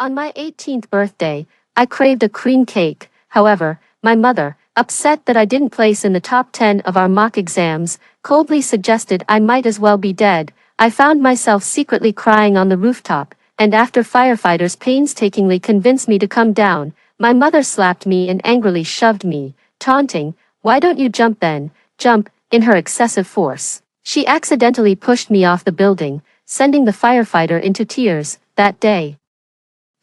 On my 18th birthday, I craved a cream cake. However, my mother, upset that I didn't place in the top 10 of our mock exams, coldly suggested I might as well be dead. I found myself secretly crying on the rooftop, and after firefighters painstakingly convinced me to come down, my mother slapped me and angrily shoved me, taunting, "Why don't you jump then? Jump," in her excessive force. She accidentally pushed me off the building, sending the firefighter into tears. That day,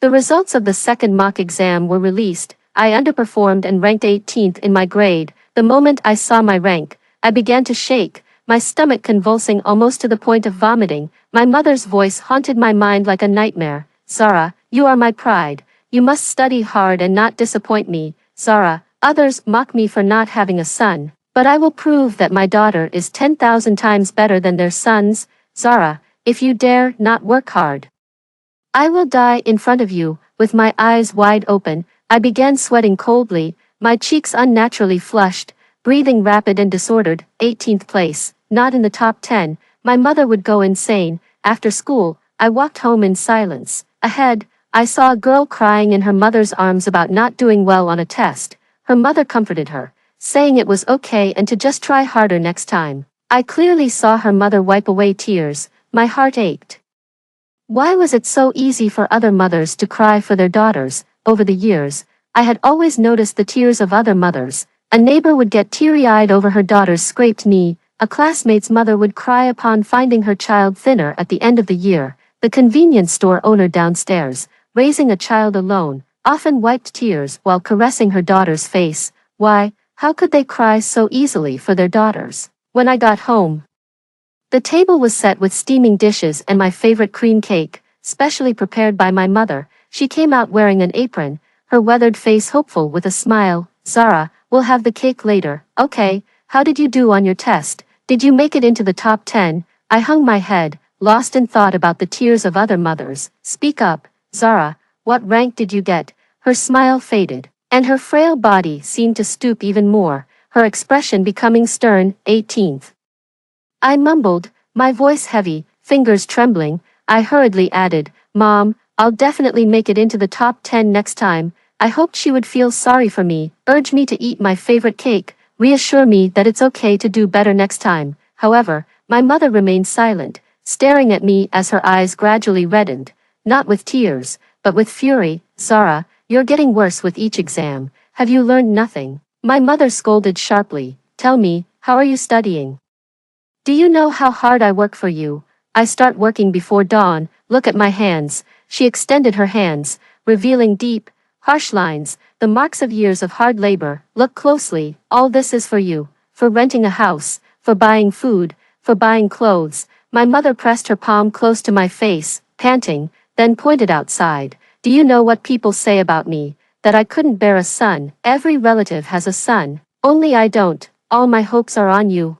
the results of the second mock exam were released. I underperformed and ranked 18th in my grade. The moment I saw my rank, I began to shake, my stomach convulsing almost to the point of vomiting. My mother's voice haunted my mind like a nightmare. "Zara, you are my pride. You must study hard and not disappoint me. Zara, others mock me for not having a son, but I will prove that my daughter is 10,000 times better than their sons. Zara, if you dare not work hard, I will die in front of you." With my eyes wide open, I began sweating coldly, my cheeks unnaturally flushed, breathing rapid and disordered. 18th place, not in the top 10, my mother would go insane. After school, I walked home in silence. Ahead, I saw a girl crying in her mother's arms about not doing well on a test. Her mother comforted her, saying it was okay and to just try harder next time. I clearly saw her mother wipe away tears. My heart ached. Why was it so easy for other mothers to cry for their daughters? Over the years, I had always noticed the tears of other mothers. A neighbor would get teary-eyed over her daughter's scraped knee. A classmate's mother would cry upon finding her child thinner at the end of the year. The convenience store owner downstairs, raising a child alone, often wiped tears while caressing her daughter's face. Why, how could they cry so easily for their daughters? When I got home, the table was set with steaming dishes and my favorite cream cake, specially prepared by my mother. She came out wearing an apron, her weathered face hopeful with a smile. "Zara, we'll have the cake later." "Okay, how did you do on your test? Did you make it into the top 10? I hung my head, lost in thought about the tears of other mothers. "Speak up, Zara, what rank did you get?" Her smile faded, and her frail body seemed to stoop even more, her expression becoming stern. 18th. I mumbled, my voice heavy, fingers trembling. I hurriedly added, "Mom, I'll definitely make it into the top 10 next time." I hoped she would feel sorry for me, urge me to eat my favorite cake, reassure me that it's okay to do better next time. However, my mother remained silent, staring at me as her eyes gradually reddened, not with tears, but with fury. "Zara, you're getting worse with each exam. Have you learned nothing?" My mother scolded sharply. "Tell me, how are you studying? Do you know how hard I work for you? I start working before dawn. Look at my hands." She extended her hands, revealing deep, harsh lines, the marks of years of hard labor. "Look closely, all this is for you, for renting a house, for buying food, for buying clothes." My mother pressed her palm close to my face, panting, then pointed outside. "Do you know what people say about me? That I couldn't bear a son. Every relative has a son. Only I don't. All my hopes are on you.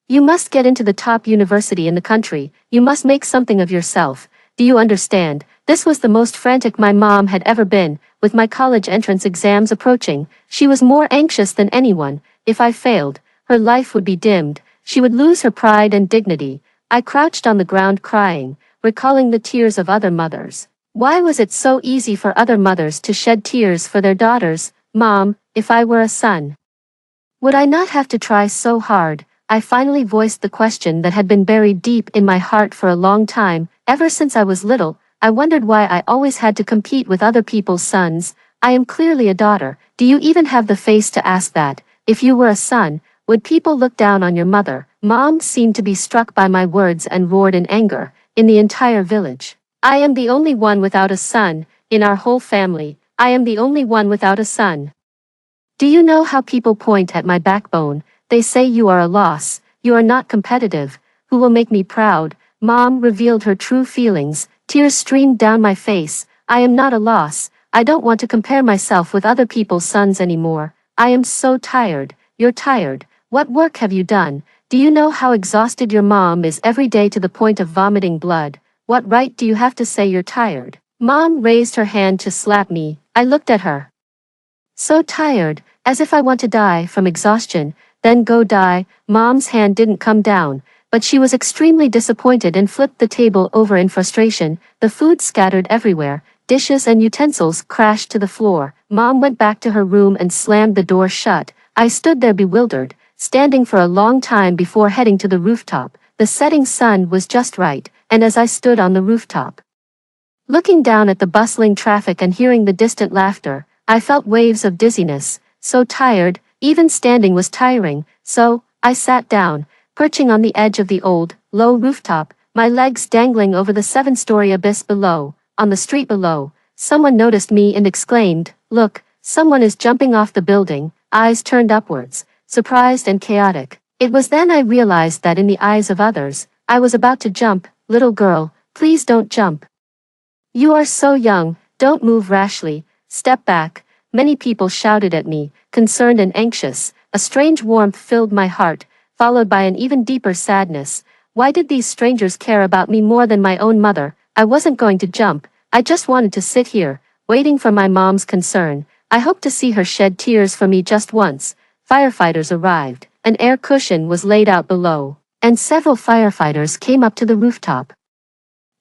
You must get into the top university in the country. You must make something of yourself. Do you understand?" This was the most frantic my mom had ever been. With my college entrance exams approaching, she was more anxious than anyone. If I failed, her life would be dimmed. She would lose her pride and dignity. I crouched on the ground crying, recalling the tears of other mothers. Why was it so easy for other mothers to shed tears for their daughters? "Mom, if I were a son, would I not have to try so hard?" I finally voiced the question that had been buried deep in my heart for a long time. Ever since I was little, I wondered why I always had to compete with other people's sons. I am clearly a daughter. Do you even have the face to ask that? If you were a son, would people look down on your mother? Mom seemed to be struck by my words and roared in anger. "In the entire village, I am the only one without a son. In our whole family, I am the only one without a son. Do you know how people point at my backbone? They say you are a loss, you are not competitive. Who will make me proud?" Mom revealed her true feelings. Tears streamed down my face. "I am not a loss. I don't want to compare myself with other people's sons anymore. I am so tired." "You're tired. What work have you done? Do you know how exhausted your mom is every day to the point of vomiting blood? What right do you have to say you're tired?" Mom raised her hand to slap me. I looked at her. So tired, as if I want to die from exhaustion. "Then go die." Mom's hand didn't come down, but she was extremely disappointed and flipped the table over in frustration. The food scattered everywhere, Dishes and utensils crashed to the floor. Mom went back to her room and slammed the door shut. I stood there bewildered, standing for a long time before heading to the rooftop. The setting sun was just right, and as I stood on the rooftop, looking down at the bustling traffic and hearing the distant laughter, I felt waves of dizziness. So tired, even standing was tiring, so I sat down, perching on the edge of the old, low rooftop, my legs dangling over the 7-story abyss below. On the street below, someone noticed me and exclaimed, "Look, someone is jumping off the building," eyes turned upwards, surprised and chaotic. It was then I realized that in the eyes of others, I was about to jump. "Little girl, please don't jump. You are so young, don't move rashly, step back." Many people shouted at me, concerned and anxious. A strange warmth filled my heart, followed by an even deeper sadness. Why did these strangers care about me more than my own mother? I wasn't going to jump, I just wanted to sit here, waiting for my mom's concern. I hoped to see her shed tears for me just once. Firefighters arrived, an air cushion was laid out below, and several firefighters came up to the rooftop.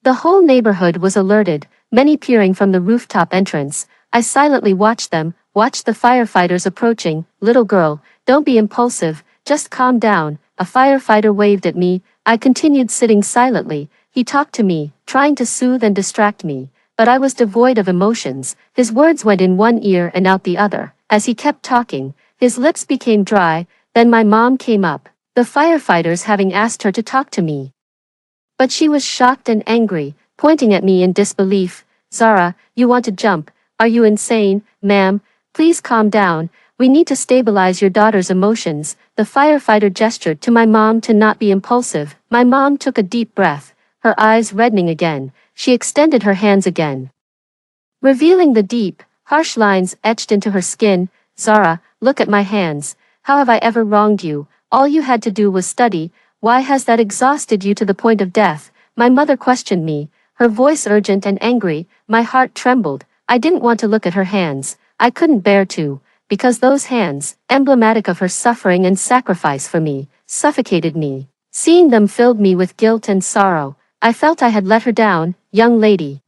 The whole neighborhood was alerted, many peering from the rooftop entrance. I silently watched them, watched the firefighters approaching. "Little girl, don't be impulsive, just calm down." A firefighter waved at me. I continued sitting silently. He talked to me, trying to soothe and distract me, but I was devoid of emotions. His words went in one ear and out the other. As he kept talking, his lips became dry. Then my mom came up, the firefighters having asked her to talk to me. But she was shocked and angry, pointing at me in disbelief. "Zara, you want to jump? Are you insane?" "Ma'am, please calm down. We need to stabilize your daughter's emotions." The firefighter gestured to my mom to not be impulsive. My mom took a deep breath, her eyes reddening again. She extended her hands again, revealing the deep, harsh lines etched into her skin. "Zara, look at my hands. How have I ever wronged you? All you had to do was study. Why has that exhausted you to the point of death?" My mother questioned me, her voice urgent and angry. My heart trembled. I didn't want to look at her hands. I couldn't bear to, because those hands, emblematic of her suffering and sacrifice for me, suffocated me. Seeing them filled me with guilt and sorrow. I felt I had let her down. "Young lady,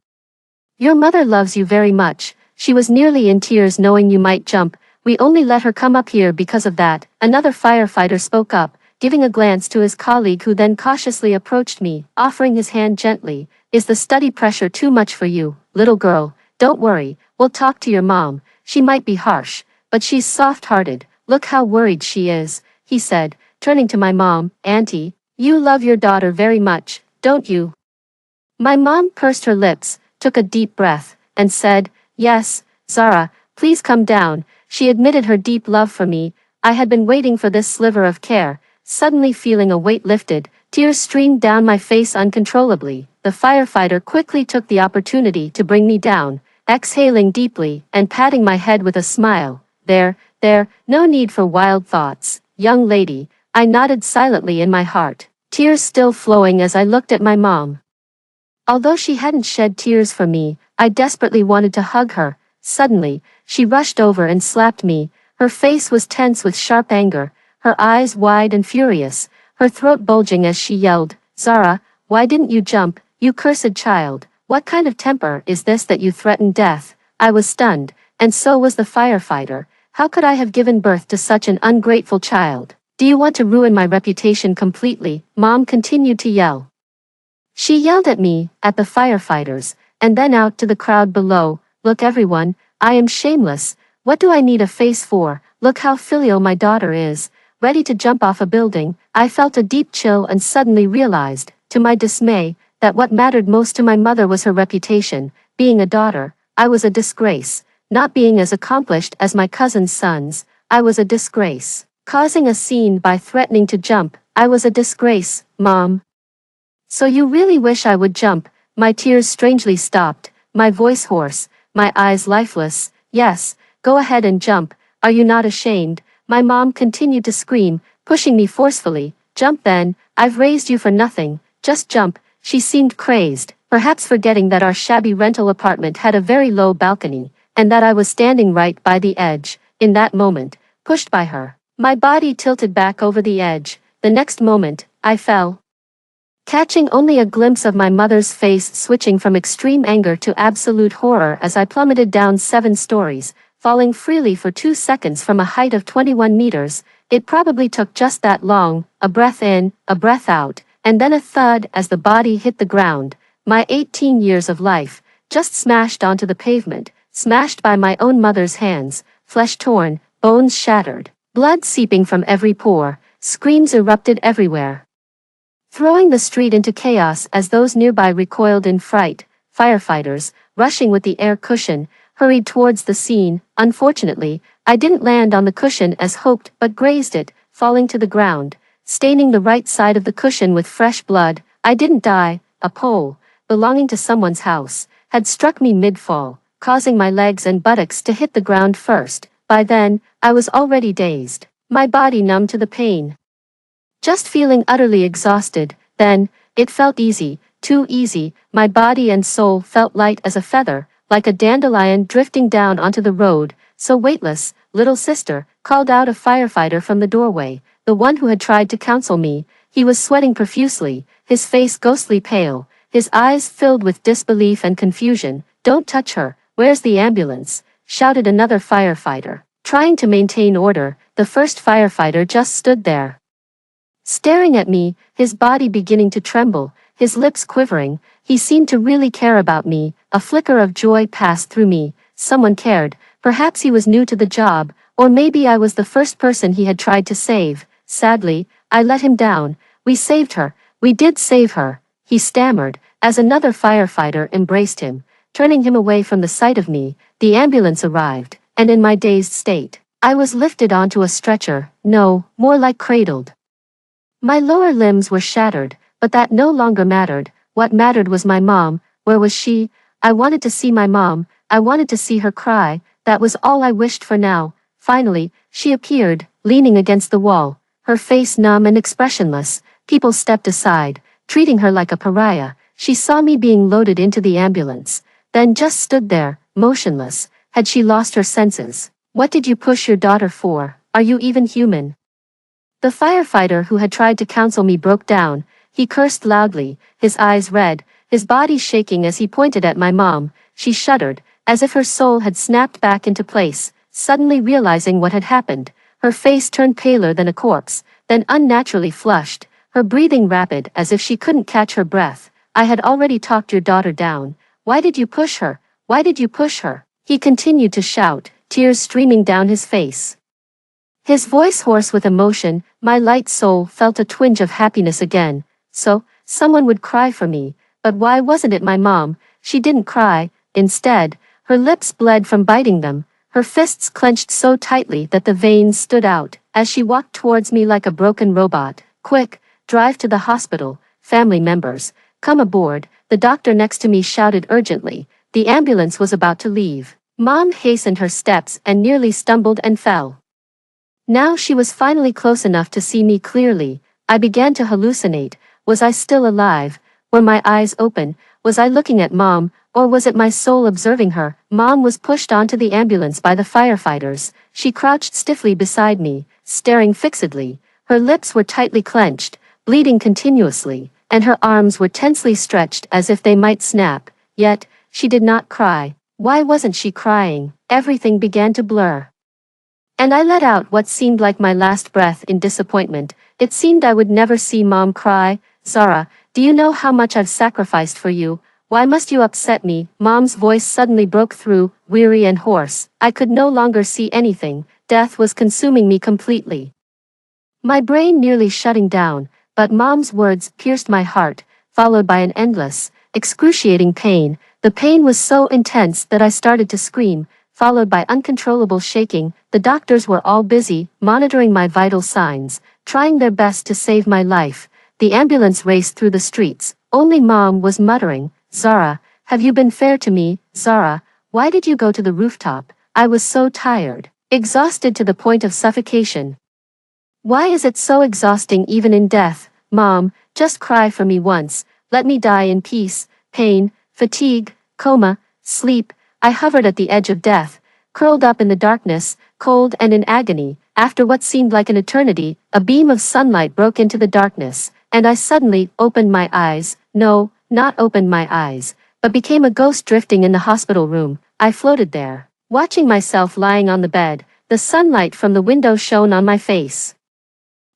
your mother loves you very much. She was nearly in tears knowing you might jump. We only let her come up here because of that." Another firefighter spoke up, giving a glance to his colleague who then cautiously approached me, offering his hand gently. "Is the study pressure too much for you? Little girl, don't worry, we'll talk to your mom. She might be harsh, but she's soft-hearted. Look how worried she is," he said, turning to my mom. "Auntie, you love your daughter very much, don't you?" My mom pursed her lips, took a deep breath, and said, "Yes, Zara, please come down." She admitted her deep love for me. I had been waiting for this sliver of care. Suddenly feeling a weight lifted, tears streamed down my face uncontrollably. The firefighter quickly took the opportunity to bring me down, exhaling deeply and patting my head with a smile. There, no need for wild thoughts, young lady." I nodded silently in my heart, tears still flowing as I looked at my mom. Although she hadn't shed tears for me, I desperately wanted to hug her. Suddenly, she rushed over and slapped me. Her face was tense with sharp anger, her eyes wide and furious, her throat bulging as she yelled, "Zara, why didn't you jump, you cursed child? What kind of temper is this that you threaten death?" I was stunned, and so was the firefighter. How could I have given birth to such an ungrateful child? "Do you want to ruin my reputation completely?" Mom continued to yell. She yelled at me, at the firefighters, and then out to the crowd below. "Look everyone, I am shameless. What do I need a face for? Look how filial my daughter is, ready to jump off a building." I felt a deep chill and suddenly realized, to my dismay, that what mattered most to my mother was her reputation. Being a daughter, I was a disgrace. Not being as accomplished as my cousin's sons, I was a disgrace. Causing a scene by threatening to jump, I was a disgrace. "Mom, so you really wish I would jump?" My tears strangely stopped, my voice hoarse, my eyes lifeless. "Yes, go ahead and jump. Are you not ashamed?" My mom continued to scream, pushing me forcefully. "Jump then, I've raised you for nothing. Just jump." She seemed crazed, perhaps forgetting that our shabby rental apartment had a very low balcony, and that I was standing right by the edge. In that moment, pushed by her, my body tilted back over the edge. The next moment, I fell catching only a glimpse of my mother's face switching from extreme anger to absolute horror as I plummeted down 7 stories, falling freely for 2 seconds from a height of 21 meters. It probably took just that long, a breath in, a breath out, and then a thud as the body hit the ground. My 18 years of life, just smashed onto the pavement, smashed by my own mother's hands, flesh torn, bones shattered, blood seeping from every pore, screams erupted everywhere, throwing the street into chaos as those nearby recoiled in fright. Firefighters, rushing with the air cushion, hurried towards the scene. Unfortunately, I didn't land on the cushion as hoped but grazed it, falling to the ground, staining the right side of the cushion with fresh blood. I didn't die. A pole, belonging to someone's house, had struck me mid-fall, causing my legs and buttocks to hit the ground first. By then, I was already dazed, my body numb to the pain, just feeling utterly exhausted. Then, it felt easy, too easy. My body and soul felt light as a feather, like a dandelion drifting down onto the road, so weightless. "Little sister," called out a firefighter from the doorway, the one who had tried to counsel me. He was sweating profusely, his face ghostly pale, his eyes filled with disbelief and confusion. "Don't touch her. Where's the ambulance?" shouted another firefighter. Trying to maintain order, the first firefighter just stood there, staring at me, his body beginning to tremble, his lips quivering. He seemed to really care about me. A flicker of joy passed through me. Someone cared. Perhaps he was new to the job, or maybe I was the first person he had tried to save. Sadly, I let him down. "We saved her. We did save her," he stammered, as another firefighter embraced him, turning him away from the sight of me. The ambulance arrived, and in my dazed state, I was lifted onto a stretcher. No, more like cradled. My lower limbs were shattered, but that no longer mattered. What mattered was my mom. Where was she? I wanted to see my mom. I wanted to see her cry. That was all I wished for now. Finally, she appeared, leaning against the wall, her face numb and expressionless. People stepped aside, treating her like a pariah. She saw me being loaded into the ambulance, then just stood there, motionless. Had she lost her senses? "What did you push your daughter for? Are you even human?" The firefighter who had tried to counsel me broke down. He cursed loudly, his eyes red, his body shaking as he pointed at my mom. She shuddered, as if her soul had snapped back into place, suddenly realizing what had happened. Her face turned paler than a corpse, then unnaturally flushed, her breathing rapid as if she couldn't catch her breath. "I had already talked your daughter down. Why did you push her? Why did you push her?" he continued to shout, tears streaming down his face, his voice hoarse with emotion. My light soul felt a twinge of happiness again. So, someone would cry for me. But why wasn't it my mom? She didn't cry. Instead, her lips bled from biting them, her fists clenched so tightly that the veins stood out, as she walked towards me like a broken robot. "Quick, drive to the hospital. Family members, come aboard," the doctor next to me shouted urgently. The ambulance was about to leave. Mom hastened her steps and nearly stumbled and fell. Now she was finally close enough to see me clearly. I began to hallucinate. Was I still alive? Were my eyes open? Was I looking at Mom, or was it my soul observing her? Mom was pushed onto the ambulance by the firefighters. She crouched stiffly beside me, staring fixedly. Her lips were tightly clenched, bleeding continuously, and her arms were tensely stretched as if they might snap. Yet, she did not cry. Why wasn't she crying? Everything began to blur, and I let out what seemed like my last breath in disappointment. It seemed I would never see Mom cry. "Zara, do you know how much I've sacrificed for you? Why must you upset me?" Mom's voice suddenly broke through, weary and hoarse. I could no longer see anything. Death was consuming me completely, my brain nearly shutting down. But Mom's words pierced my heart, followed by an endless, excruciating pain. The pain was so intense that I started to scream, followed by uncontrollable shaking. The doctors were all busy, monitoring my vital signs, trying their best to save my life. The ambulance raced through the streets. Only Mom was muttering, "Zara, have you been fair to me? Zara, why did you go to the rooftop?" I was so tired, exhausted to the point of suffocation. Why is it so exhausting even in death? "Mom, just cry for me once. Let me die in peace." Pain, fatigue, coma, sleep. I hovered at the edge of death, curled up in the darkness, cold and in agony. After what seemed like an eternity, a beam of sunlight broke into the darkness, and I suddenly opened my eyes. No, not opened my eyes, but became a ghost drifting in the hospital room. I floated there, watching myself lying on the bed. The sunlight from the window shone on my face.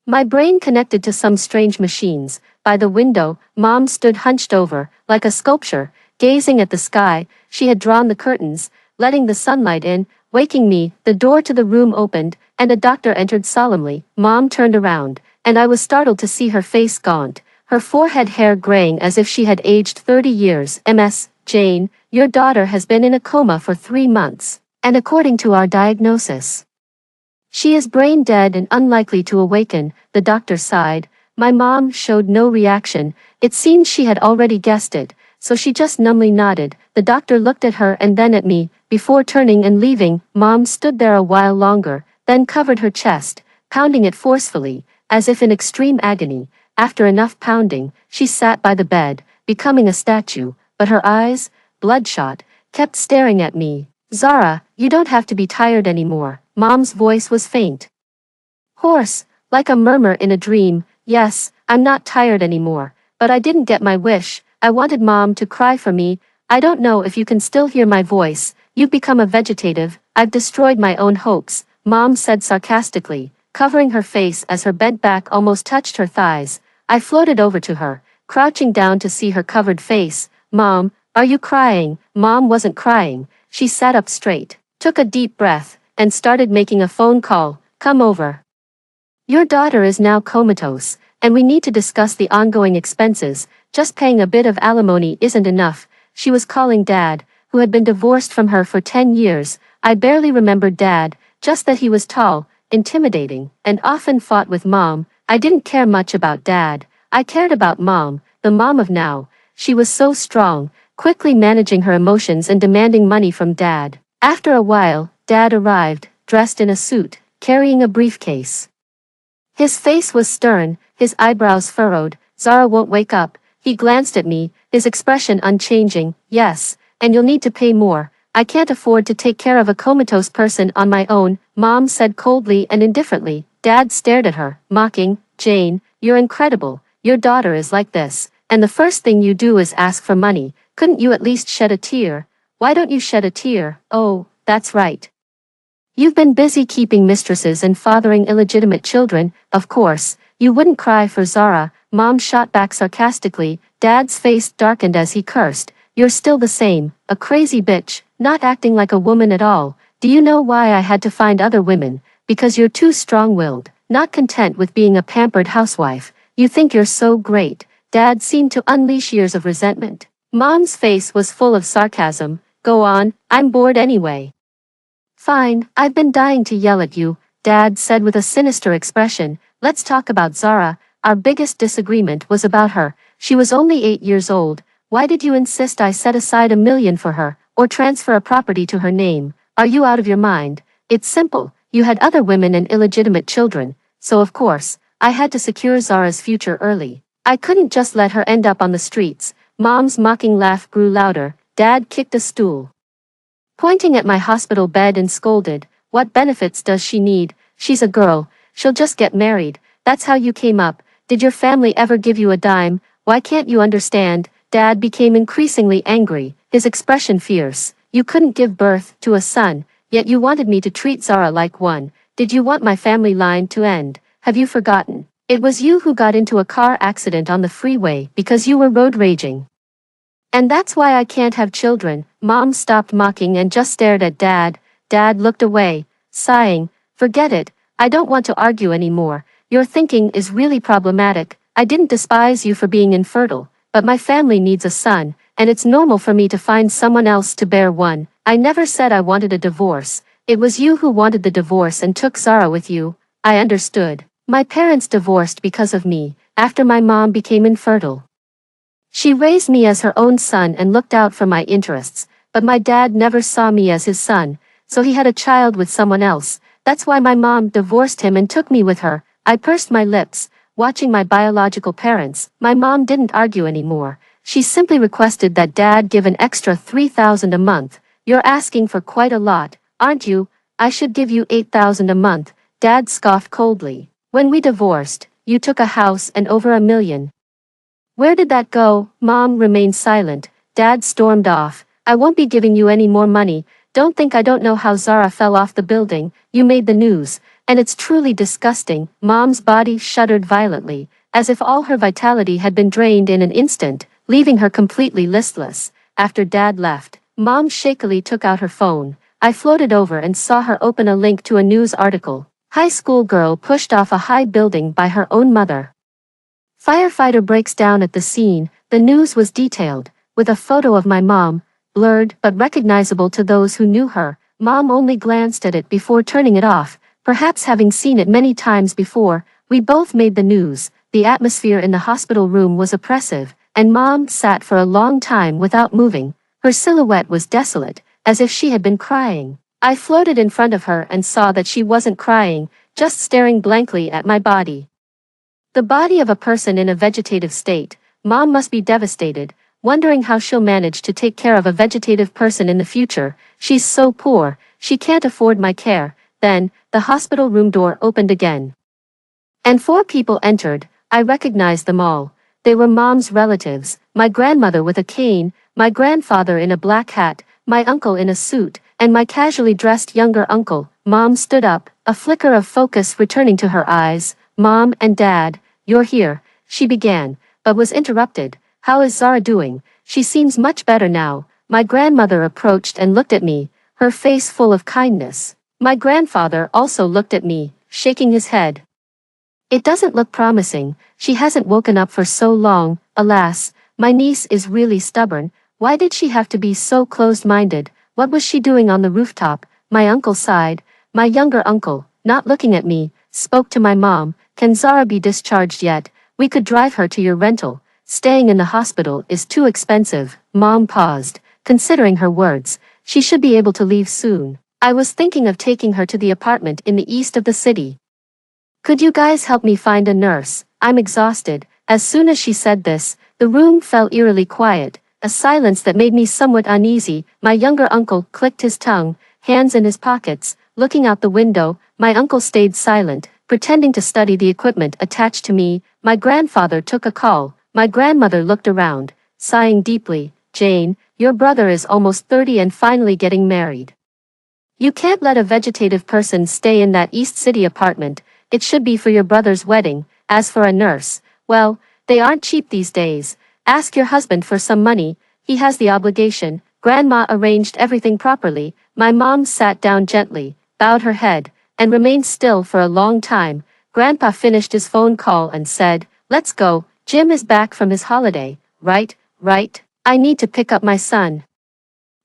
My brain connected to some strange machines. By the window, Mom stood hunched over, like a sculpture, gazing at the sky. She had drawn the curtains, letting the sunlight in, waking me. The door to the room opened, and a doctor entered solemnly. Mom turned around, and I was startled to see her face gaunt, her forehead hair graying as if she had aged 30 years. "Ms. Jane, your daughter has been in a coma for 3 months, and according to our diagnosis, she is brain dead and unlikely to awaken," the doctor sighed. My mom showed no reaction. It seemed she had already guessed it, so she just numbly nodded. The doctor looked at her and then at me, before turning and leaving. Mom stood there a while longer, then covered her chest, pounding it forcefully, as if in extreme agony. After enough pounding, she sat by the bed, becoming a statue, but her eyes, bloodshot, kept staring at me. "Zara, you don't have to be tired anymore." Mom's voice was faint, hoarse, like a murmur in a dream. "Yes, I'm not tired anymore, but I didn't get my wish. I wanted Mom to cry for me. I don't know if you can still hear my voice. You've become a vegetative. I've destroyed my own hopes," Mom said sarcastically, covering her face as her bed back almost touched her thighs. I floated over to her, crouching down to see her covered face. "Mom, are you crying?" Mom wasn't crying. She sat up straight, took a deep breath, and started making a phone call. "Come over. Your daughter is now comatose, and we need to discuss the ongoing expenses. Just paying a bit of alimony isn't enough." She was calling Dad, who had been divorced from her for 10 years. I barely remembered Dad, just that he was tall, intimidating, and often fought with Mom. I didn't care much about Dad. I cared about Mom, the mom of now. She was so strong, quickly managing her emotions and demanding money from Dad. After a while, Dad arrived, dressed in a suit, carrying a briefcase. His face was stern, his eyebrows furrowed. "Zara won't wake up." He glanced at me, his expression unchanging. "Yes, and you'll need to pay more. I can't afford to take care of a comatose person on my own," Mom said coldly and indifferently. Dad stared at her, mocking. "Jane, you're incredible. Your daughter is like this, and the first thing you do is ask for money. Couldn't you at least shed a tear? Why don't you shed a tear?" "Oh, that's right. You've been busy keeping mistresses and fathering illegitimate children. Of course, you wouldn't cry for Zara," Mom shot back sarcastically. Dad's face darkened as he cursed. "You're still the same, a crazy bitch, not acting like a woman at all. Do you know why I had to find other women? Because you're too strong-willed, not content with being a pampered housewife. You think you're so great." Dad seemed to unleash years of resentment. Mom's face was full of sarcasm. "Go on, I'm bored anyway." "Fine, I've been dying to yell at you," Dad said with a sinister expression. "Let's talk about Zara. Our biggest disagreement was about her. She was only 8 years old. Why did you insist I set aside $1 million for her, or transfer a property to her name? Are you out of your mind? It's simple. You had other women and illegitimate children, so of course, I had to secure Zara's future early. I couldn't just let her end up on the streets." Mom's mocking laugh grew louder. Dad kicked a stool, pointing at my hospital bed, and scolded. "What benefits does she need? She's a girl. She'll just get married. That's how you came up. Did your family ever give you a dime? Why can't you understand?" Dad became increasingly angry, his expression fierce. "You couldn't give birth to a son, yet you wanted me to treat Zara like one. Did you want my family line to end? Have you forgotten? It was you who got into a car accident on the freeway because you were road raging. And that's why I can't have children." Mom stopped mocking and just stared at Dad. Dad looked away, sighing. "Forget it. I don't want to argue anymore. Your thinking is really problematic. I didn't despise you for being infertile, but my family needs a son, and it's normal for me to find someone else to bear one. I never said I wanted a divorce. It was you who wanted the divorce and took Zara with you." I understood. My parents divorced because of me, after my mom became infertile. She raised me as her own son and looked out for my interests, but my dad never saw me as his son, so he had a child with someone else. That's why my mom divorced him and took me with her. I pursed my lips, watching my biological parents. My mom didn't argue anymore. She simply requested that Dad give an extra $3,000 a month. "You're asking for quite a lot, aren't you? I should give you $8,000 a month." Dad scoffed coldly. "When we divorced, you took a house and over $1 million. Where did that go? Mom remained silent. Dad stormed off. I won't be giving you any more money. Don't think I don't know how Zara fell off the building. You made the news. And it's truly disgusting. Mom's body shuddered violently, as if all her vitality had been drained in an instant, leaving her completely listless. After Dad left, Mom shakily took out her phone. I floated over and saw her open a link to a news article. High school girl pushed off a high building by her own mother. Firefighter breaks down at the scene. The news was detailed, with a photo of my mom, blurred but recognizable to those who knew her. Mom only glanced at it before turning it off, perhaps having seen it many times before. We both made the news. The atmosphere in the hospital room was oppressive, and Mom sat for a long time without moving. Her silhouette was desolate, as if she had been crying. I floated in front of her and saw that she wasn't crying, just staring blankly at my body. The body of a person in a vegetative state. Mom must be devastated, wondering how she'll manage to take care of a vegetative person in the future. She's so poor, she can't afford my care. Then, the hospital room door opened again. And 4 people entered. I recognized them all. They were Mom's relatives, my grandmother with a cane, my grandfather in a black hat, my uncle in a suit, and my casually dressed younger uncle. Mom stood up, a flicker of focus returning to her eyes. Mom and Dad, you're here, she began, but was interrupted. How is Zara doing? She seems much better now. My grandmother approached and looked at me, her face full of kindness. My grandfather also looked at me, shaking his head. It doesn't look promising. She hasn't woken up for so long. Alas, my niece is really stubborn. Why did she have to be so closed-minded? What was she doing on the rooftop? My uncle sighed. My younger uncle, not looking at me, spoke to my mom. Can Zara be discharged yet? We could drive her to your rental. Staying in the hospital is too expensive. Mom paused, considering her words. She should be able to leave soon. I was thinking of taking her to the apartment in the east of the city. Could you guys help me find a nurse? I'm exhausted. As soon as she said this, the room fell eerily quiet, a silence that made me somewhat uneasy. My younger uncle clicked his tongue, hands in his pockets, looking out the window. My uncle stayed silent, pretending to study the equipment attached to me. My grandfather took a call. My grandmother looked around, sighing deeply. Jane, your brother is almost 30 and finally getting married. You can't let a vegetative person stay in that East City apartment. It should be for your brother's wedding. As for a nurse, well, they aren't cheap these days. Ask your husband for some money. He has the obligation. Grandma arranged everything properly. My mom sat down gently, bowed her head, and remained still for a long time. Grandpa finished his phone call and said, "Let's go. Jim is back from his holiday, right? I need to pick up my son."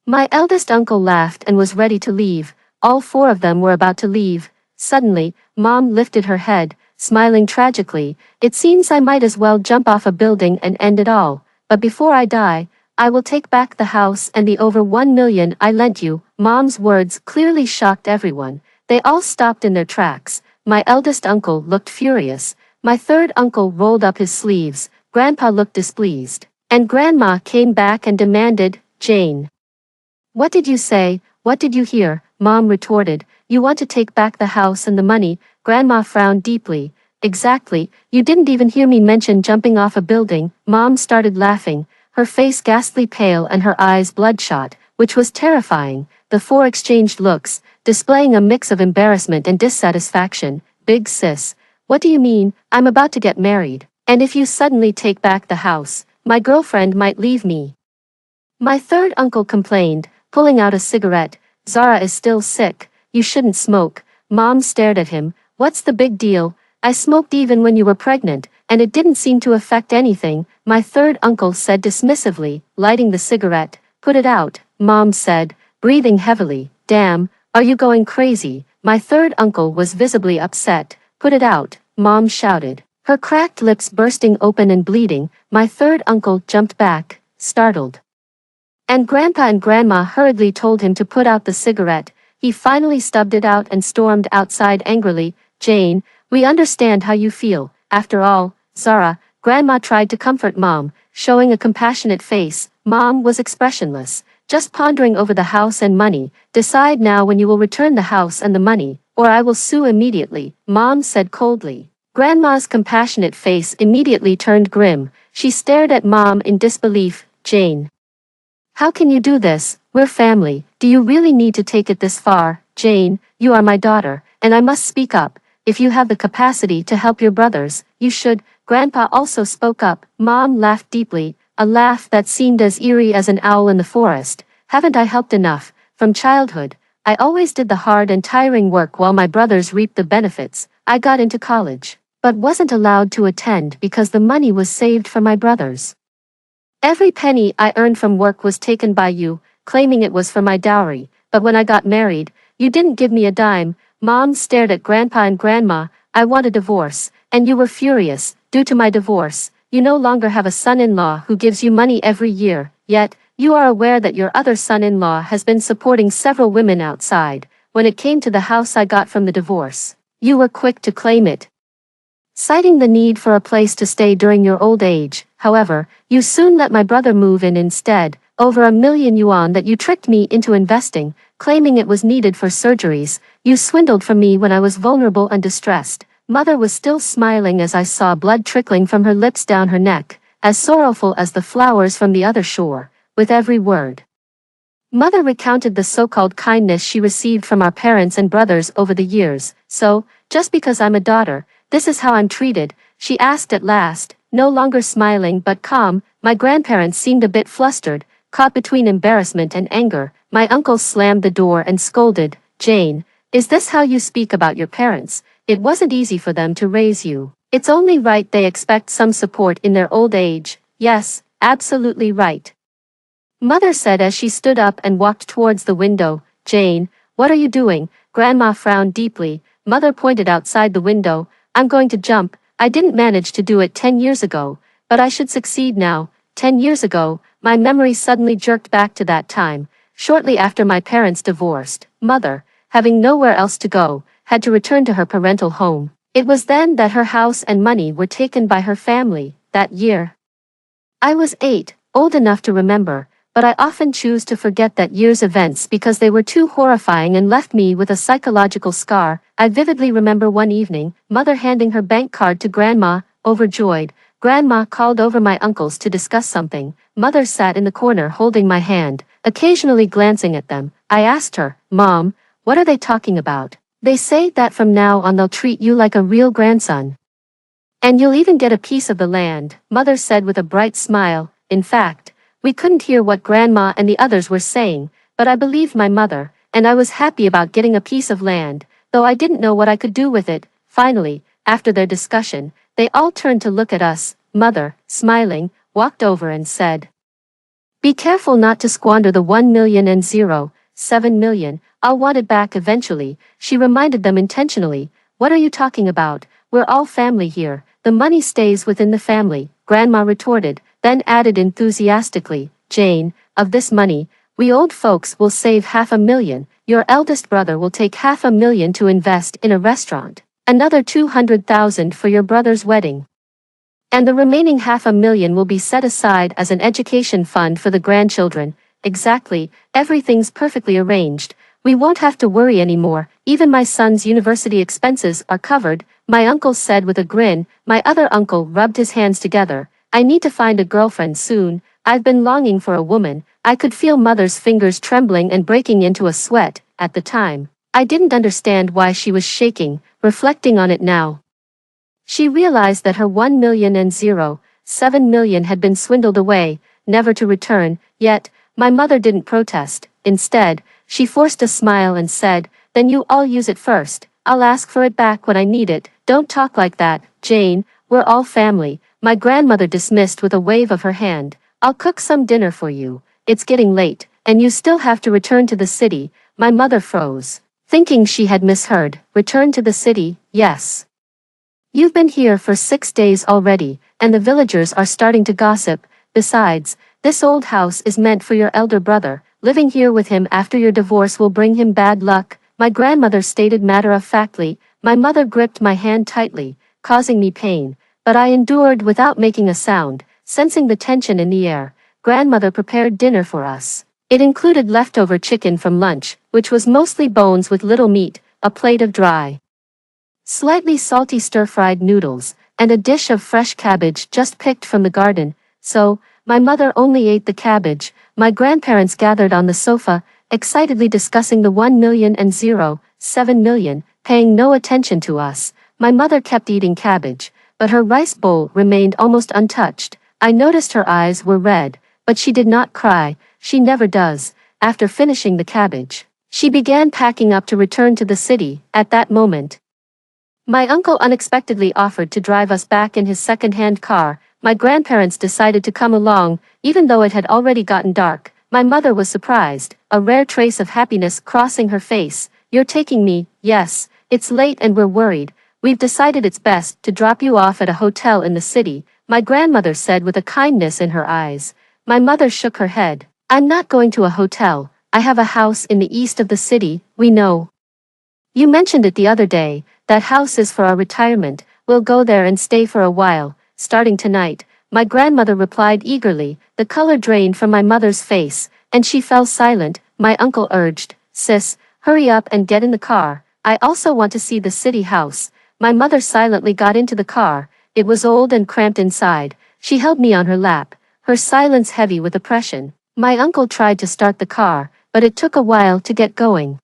My eldest uncle laughed and was ready to leave. All 4 of them were about to leave. Suddenly, Mom lifted her head, smiling tragically. It seems I might as well jump off a building and end it all. But before I die, I will take back the house and the over $1 million I lent you. Mom's words clearly shocked everyone. They all stopped in their tracks. My eldest uncle looked furious. My 3rd uncle rolled up his sleeves. Grandpa looked displeased. And Grandma came back and demanded, "Jane, what did you say? What did you hear?" Mom retorted, "You want to take back the house and the money." Grandma frowned deeply. "Exactly, you didn't even hear me mention jumping off a building." Mom started laughing, her face ghastly pale and her eyes bloodshot, which was terrifying. The 4 exchanged looks, displaying a mix of embarrassment and dissatisfaction. "Big sis, what do you mean? I'm about to get married, and if you suddenly take back the house, my girlfriend might leave me." My 3rd uncle complained, pulling out a cigarette. "Zara is still sick. You shouldn't smoke." Mom stared at him. "What's the big deal? I smoked even when you were pregnant, and it didn't seem to affect anything." My 3rd uncle said dismissively, lighting the cigarette. "Put it out," Mom said, breathing heavily. "Damn, are you going crazy?" My 3rd uncle was visibly upset. "Put it out," Mom shouted, her cracked lips bursting open and bleeding. My 3rd uncle jumped back, startled. And Grandpa and Grandma hurriedly told him to put out the cigarette. He finally stubbed it out and stormed outside angrily. "Jane, we understand how you feel. After all, Zara," Grandma tried to comfort Mom, showing a compassionate face. Mom was expressionless, just pondering over the house and money. "Decide now when you will return the house and the money, or I will sue immediately," Mom said coldly. Grandma's compassionate face immediately turned grim. She stared at Mom in disbelief. Jane, how can you do this? We're family. Do you really need to take it this far? Jane, you are my daughter, and I must speak up. If you have the capacity to help your brothers, you should. Grandpa also spoke up. Mom laughed deeply, a laugh that seemed as eerie as an owl in the forest. Haven't I helped enough? From childhood, I always did the hard and tiring work while my brothers reaped the benefits. I got into college, but wasn't allowed to attend because the money was saved for my brothers. Every penny I earned from work was taken by you, claiming it was for my dowry, but when I got married, you didn't give me a dime. Mom stared at Grandpa and Grandma. I want a divorce, and you were furious. Due to my divorce, you no longer have a son-in-law who gives you money every year, yet, you are aware that your other son-in-law has been supporting several women outside. When it came to the house I got from the divorce, you were quick to claim it, citing the need for a place to stay during your old age. However, you soon let my brother move in instead, over $1 million that you tricked me into investing, claiming it was needed for surgeries. You swindled from me when I was vulnerable and distressed. Mother was still smiling as I saw blood trickling from her lips down her neck, as sorrowful as the flowers from the other shore. With every word, Mother recounted the so-called kindness she received from our parents and brothers over the years. So, just because I'm a daughter, this is how I'm treated? She asked at last, no longer smiling but calm. My grandparents seemed a bit flustered, caught between embarrassment and anger. My uncle slammed the door and scolded, Jane, is this how you speak about your parents? It wasn't easy for them to raise you. It's only right they expect some support in their old age. Yes, absolutely right, Mother said as she stood up and walked towards the window. Jane, what are you doing? Grandma frowned deeply. Mother pointed outside the window. I'm going to jump. I didn't manage to do it 10 years ago, but I should succeed now. 10 years ago, my memory suddenly jerked back to that time, shortly after my parents divorced. Mother, having nowhere else to go, had to return to her parental home. It was then that her house and money were taken by her family. That year, I was 8, old enough to remember, but I often choose to forget that year's events because they were too horrifying and left me with a psychological scar. I vividly remember one evening, Mother handing her bank card to Grandma. Overjoyed, Grandma called over my uncles to discuss something. Mother sat in the corner holding my hand, occasionally glancing at them. I asked her, Mom, what are they talking about? They say that from now on they'll treat you like a real grandson, and you'll even get a piece of the land, Mother said with a bright smile. In fact, we couldn't hear what Grandma and the others were saying, but I believed my mother, and I was happy about getting a piece of land, though I didn't know what I could do with it. Finally, after their discussion, they all turned to look at us. Mother, smiling, walked over and said, be careful not to squander the 1 million and 7 million. I'll want it back eventually. She reminded them intentionally. What are you talking about? We're all family here. The money stays within the family, Grandma retorted, then added enthusiastically, Jane, of this money, we old folks will save $500,000. Your eldest brother will take $500,000 to invest in a restaurant, another $200,000 for your brother's wedding, and the remaining $500,000 will be set aside as an education fund for the grandchildren. Exactly, everything's perfectly arranged. We won't have to worry anymore. Even my son's university expenses are covered, my uncle said with a grin. My other uncle rubbed his hands together. I need to find a girlfriend soon. I've been longing for a woman. I could feel Mother's fingers trembling and breaking into a sweat. At the time, I didn't understand why she was shaking. Reflecting on it now, she realized that her 1 million and 7 million had been swindled away, never to return. Yet, my mother didn't protest. Instead, she forced a smile and said, then you all use it first. I'll ask for it back when I need it. Don't talk like that, Jane. We're all family. My grandmother dismissed with a wave of her hand. I'll cook some dinner for you. It's getting late, and you still have to return to the city. My mother froze, thinking she had misheard. Return to the city? Yes. You've been here for 6 days already, and the villagers are starting to gossip. Besides, this old house is meant for your elder brother. Living here with him after your divorce will bring him bad luck, my grandmother stated matter-of-factly. My mother gripped my hand tightly, causing me pain, but I endured without making a sound. Sensing the tension in the air, Grandmother prepared dinner for us. It included leftover chicken from lunch, which was mostly bones with little meat, a plate of dry slightly salty stir-fried noodles, and a dish of fresh cabbage just picked from the garden. So, my mother only ate the cabbage. My grandparents gathered on the sofa, excitedly discussing the 1 million and 7 million, paying no attention to us. My mother kept eating cabbage, but her rice bowl remained almost untouched. I noticed her eyes were red, but she did not cry. She never does. After finishing the cabbage, she began packing up to return to the city. At that moment, my uncle unexpectedly offered to drive us back in his second-hand car. My grandparents decided to come along, even though it had already gotten dark. My mother was surprised, a rare trace of happiness crossing her face. "You're taking me?" "Yes, it's late and we're worried. We've decided it's best to drop you off at a hotel in the city," my grandmother said with a kindness in her eyes. My mother shook her head. "I'm not going to a hotel. I have a house in the east of the city. We know. You mentioned it the other day. That house is for our retirement. We'll go there and stay for a while, starting tonight," my grandmother replied eagerly. The color drained from my mother's face, and she fell silent. My uncle urged, "Sis, hurry up and get in the car. I also want to see the city house." My mother silently got into the car. It was old and cramped inside. She held me on her lap, her silence heavy with oppression. My uncle tried to start the car, but it took a while to get going.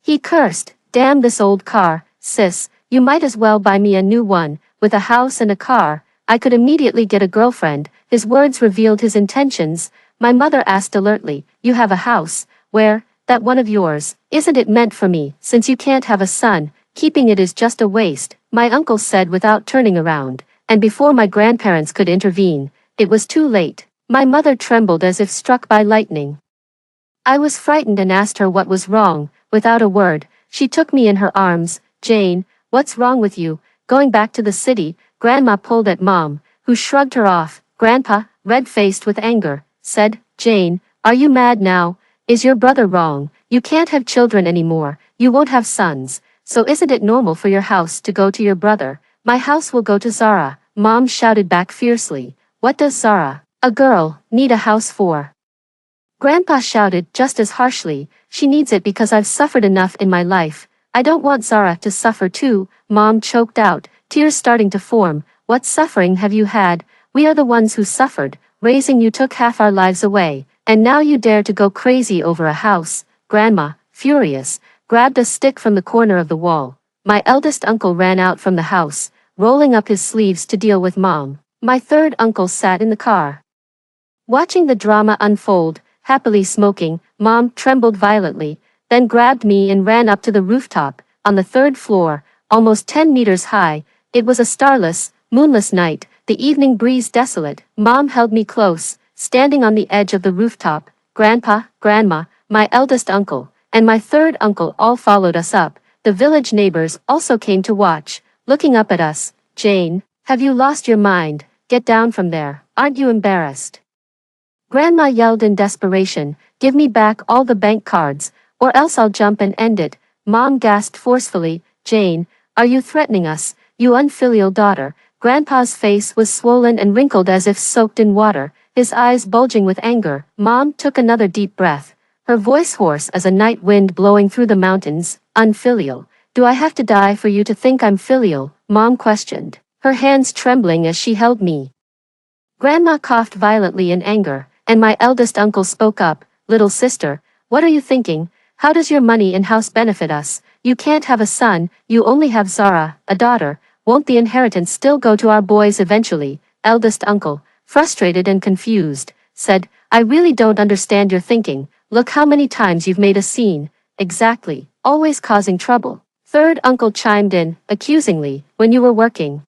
He cursed, "Damn this old car, sis, you might as well buy me a new one." With a house and a car, I could immediately get a girlfriend. His words revealed his intentions. My mother asked alertly, "You have a house? Where? That one of yours? Isn't it meant for me? Since you can't have a son, keeping it is just a waste," my uncle said without turning around. And before my grandparents could intervene, it was too late. My mother trembled as if struck by lightning. I was frightened and asked her what was wrong. Without a word, she took me in her arms. "Jane, what's wrong with you? Going back to the city?" Grandma pulled at Mom, who shrugged her off. Grandpa, red-faced with anger, said, "Jane, are you mad now? Is your brother wrong? You can't have children anymore. You won't have sons. So isn't it normal for your house to go to your brother?" "My house will go to Zara," Mom shouted back fiercely. "What does Zara, a girl, need a house for?" Grandpa shouted just as harshly, "She needs it because I've suffered enough in my life. I don't want Zara to suffer too." Mom choked out, tears starting to form. "What suffering have you had? We are the ones who suffered. Raising you took half our lives away, and now you dare to go crazy over a house." Grandma, furious, grabbed a stick from the corner of the wall. My eldest uncle ran out from the house, rolling up his sleeves to deal with Mom. My third uncle sat in the car, watching the drama unfold, happily smoking. Mom trembled violently, then grabbed me and ran up to the rooftop, on the third floor, almost 10 meters high. It was a starless, moonless night, the evening breeze desolate. Mom held me close, standing on the edge of the rooftop. Grandpa, Grandma, my eldest uncle, and my third uncle all followed us up. The village neighbors also came to watch, looking up at us. "Jane, have you lost your mind? Get down from there. Aren't you embarrassed?" Grandma yelled in desperation, "Give me back all the bank cards, or else I'll jump and end it." Mom gasped forcefully, "Jane, are you threatening us, you unfilial daughter?" Grandpa's face was swollen and wrinkled as if soaked in water, his eyes bulging with anger. Mom took another deep breath, her voice hoarse as a night wind blowing through the mountains. "Unfilial? Do I have to die for you to think I'm filial?" Mom questioned, her hands trembling as she held me. Grandma coughed violently in anger, and my eldest uncle spoke up, "Little sister, what are you thinking? How does your money and house benefit us? You can't have a son, you only have Zara, a daughter. Won't the inheritance still go to our boys eventually?" Eldest uncle, frustrated and confused, said, "I really don't understand your thinking. Look how many times you've made a scene." "Exactly, always causing trouble." Third uncle chimed in, accusingly, "When you were working,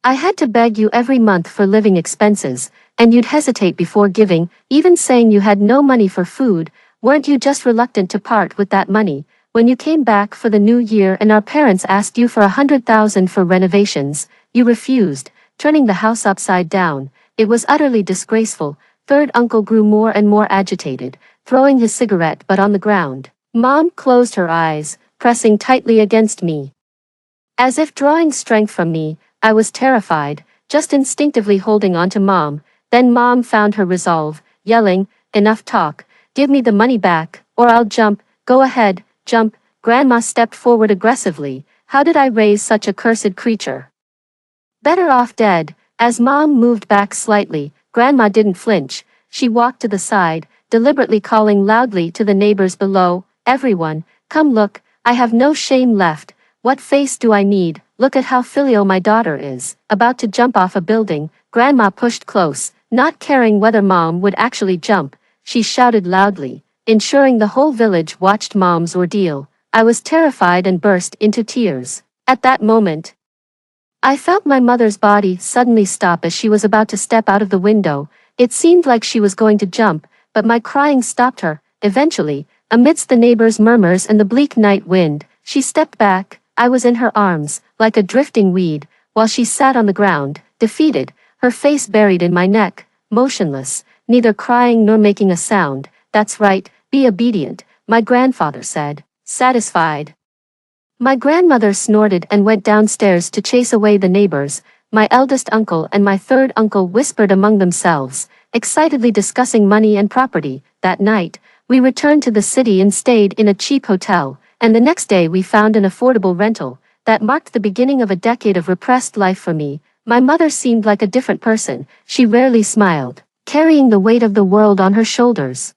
I had to beg you every month for living expenses, and you'd hesitate before giving, even saying you had no money for food. Weren't you just reluctant to part with that money? When you came back for the new year and our parents asked you for 100,000 for renovations, you refused, turning the house upside down. It was utterly disgraceful." Third uncle grew more and more agitated, throwing his cigarette butt on the ground. Mom closed her eyes, pressing tightly against me. As if drawing strength from me, I was terrified, just instinctively holding on to Mom. Then Mom found her resolve, yelling, "Enough talk. Give me the money back, or I'll jump." "Go ahead, jump." Grandma stepped forward aggressively, How did I raise such a cursed creature? Better off dead. As Mom moved back slightly, Grandma didn't flinch. She walked to the side, deliberately calling loudly to the neighbors below, "Everyone, come look, I have no shame left. What face do I need? Look at how filial my daughter is." About to jump off a building, Grandma pushed close, not caring whether Mom would actually jump. She shouted loudly, ensuring the whole village watched Mom's ordeal. I was terrified and burst into tears. At that moment, I felt my mother's body suddenly stop as she was about to step out of the window. It seemed like she was going to jump, but my crying stopped her. Eventually, amidst the neighbors' murmurs and the bleak night wind, she stepped back. I was in her arms, like a drifting weed, while she sat on the ground, defeated, her face buried in my neck, motionless, neither crying nor making a sound. "That's right, be obedient," my grandfather said, satisfied. My grandmother snorted and went downstairs to chase away the neighbors. My eldest uncle and my third uncle whispered among themselves, excitedly discussing money and property. That night, we returned to the city and stayed in a cheap hotel, and the next day we found an affordable rental. That marked the beginning of a decade of repressed life for me. My mother seemed like a different person. She rarely smiled, carrying the weight of the world on her shoulders,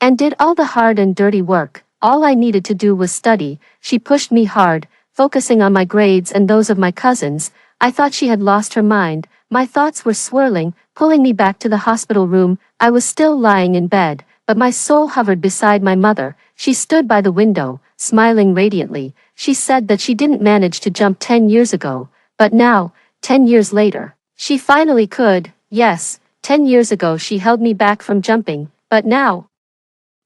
and did all the hard and dirty work. All I needed to do was study. She pushed me hard, focusing on my grades and those of my cousins. I thought she had lost her mind. My thoughts were swirling, pulling me back to the hospital room. I was still lying in bed, but my soul hovered beside my mother. She stood by the window, smiling radiantly. She said that she didn't manage to jump 10 years ago, but now, 10 years later, she finally could. Yes, 10 years ago she held me back from jumping, but now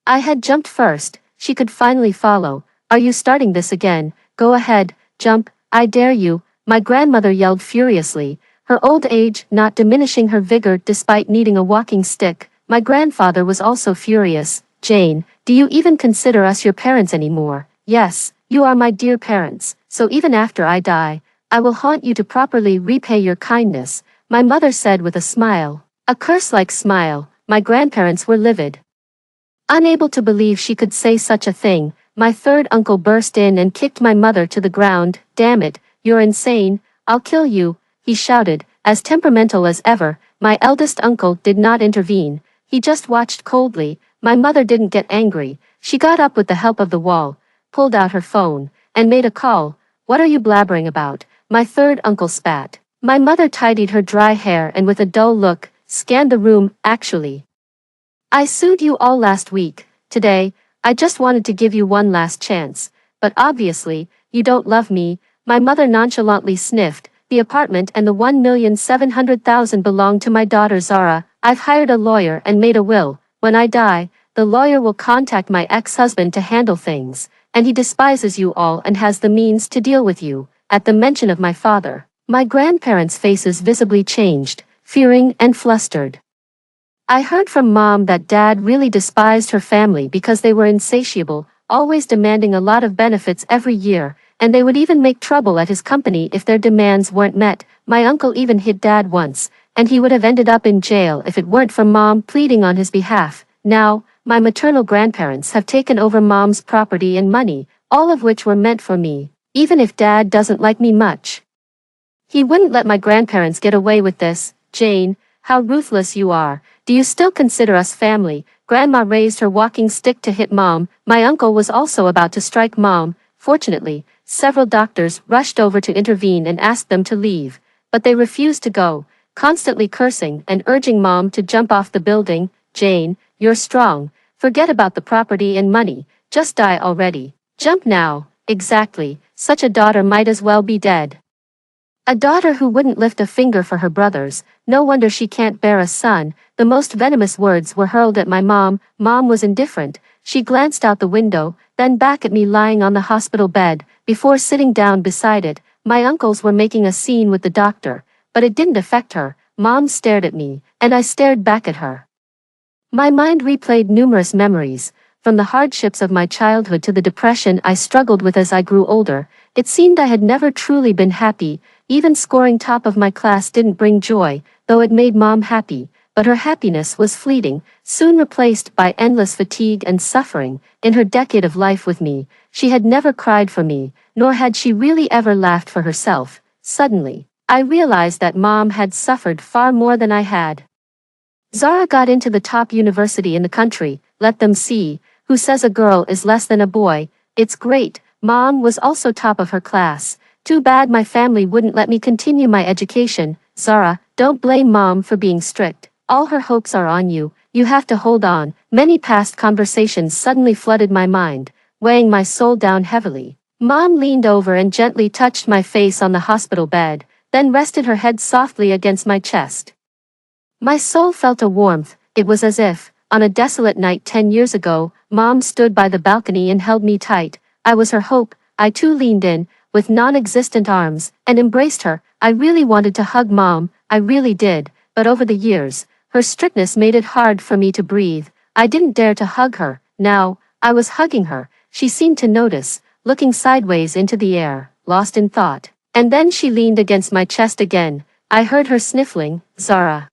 I had jumped first. She could finally follow. "Are you starting this again? Go ahead, jump, I dare you," my grandmother yelled furiously, her old age not diminishing her vigor despite needing a walking stick. My grandfather was also furious. "Jane, do you even consider us your parents anymore?" "Yes, you are my dear parents, so even after I die, I will haunt you to properly repay your kindness," my mother said with a smile. A curse-like smile. My grandparents were livid. Unable to believe she could say such a thing, my third uncle burst in and kicked my mother to the ground. "Damn it, you're insane, I'll kill you," he shouted, as temperamental as ever. My eldest uncle did not intervene. He just watched coldly. My mother didn't get angry. She got up with the help of the wall, pulled out her phone, and made a call. "What are you blabbering about?" my third uncle spat. My mother tidied her dry hair and with a dull look, scanned the room. "Actually, I sued you all last week. Today, I just wanted to give you one last chance. But obviously, you don't love me." My mother nonchalantly sniffed. "The apartment and the 1,700,000 belong to my daughter Zara. I've hired a lawyer and made a will. When I die, the lawyer will contact my ex-husband to handle things, and he despises you all and has the means to deal with you." At the mention of my father, my grandparents' faces visibly changed, fearing and flustered. I heard from Mom that Dad really despised her family because they were insatiable, always demanding a lot of benefits every year, and they would even make trouble at his company if their demands weren't met. My uncle even hit Dad once, and he would have ended up in jail if it weren't for Mom pleading on his behalf. Now, my maternal grandparents have taken over Mom's property and money, all of which were meant for me. Even if Dad doesn't like me much, he wouldn't let my grandparents get away with this. "Jane, how ruthless you are. Do you still consider us family?" Grandma raised her walking stick to hit Mom. My uncle was also about to strike Mom. Fortunately, several doctors rushed over to intervene and asked them to leave, but they refused to go, constantly cursing and urging Mom to jump off the building. "Jane, you're strong. Forget about the property and money. Just die already. Jump now." Exactly, such a daughter might as well be dead. A daughter who wouldn't lift a finger for her brothers. No wonder she can't bear a son. The most venomous words were hurled at my mom. Mom was indifferent. She glanced out the window, then back at me lying on the hospital bed, before sitting down beside it. My uncles were making a scene with the doctor, but it didn't affect her. Mom stared at me, and I stared back at her. My mind replayed numerous memories, from the hardships of my childhood to the depression I struggled with as I grew older. It seemed I had never truly been happy. Even scoring top of my class didn't bring joy, though it made Mom happy. but her happiness was fleeting, soon replaced by endless fatigue and suffering. In her decade of life with me, she had never cried for me, nor had she really ever laughed for herself. Suddenly, I realized that Mom had suffered far more than I had. Zara got into the top university in the country. Let them see. Who says a girl is less than a boy? It's great. Mom was also top of her class. Too bad my family wouldn't let me continue my education. Zara, don't blame Mom for being strict. All her hopes are on you. You have to hold on. Many past conversations suddenly flooded my mind, weighing my soul down heavily. Mom leaned over and gently touched my face on the hospital bed, then rested her head softly against my chest. My soul felt a warmth. It was as if, on a desolate night 10 years ago, Mom stood by the balcony and held me tight. I was her hope. I too leaned in, with non-existent arms, and embraced her. I really wanted to hug Mom, I really did, but over the years, her strictness made it hard for me to breathe. I didn't dare to hug her. Now, I was hugging her. She seemed to notice, looking sideways into the air, lost in thought. And then she leaned against my chest again. I heard her sniffling. Zara.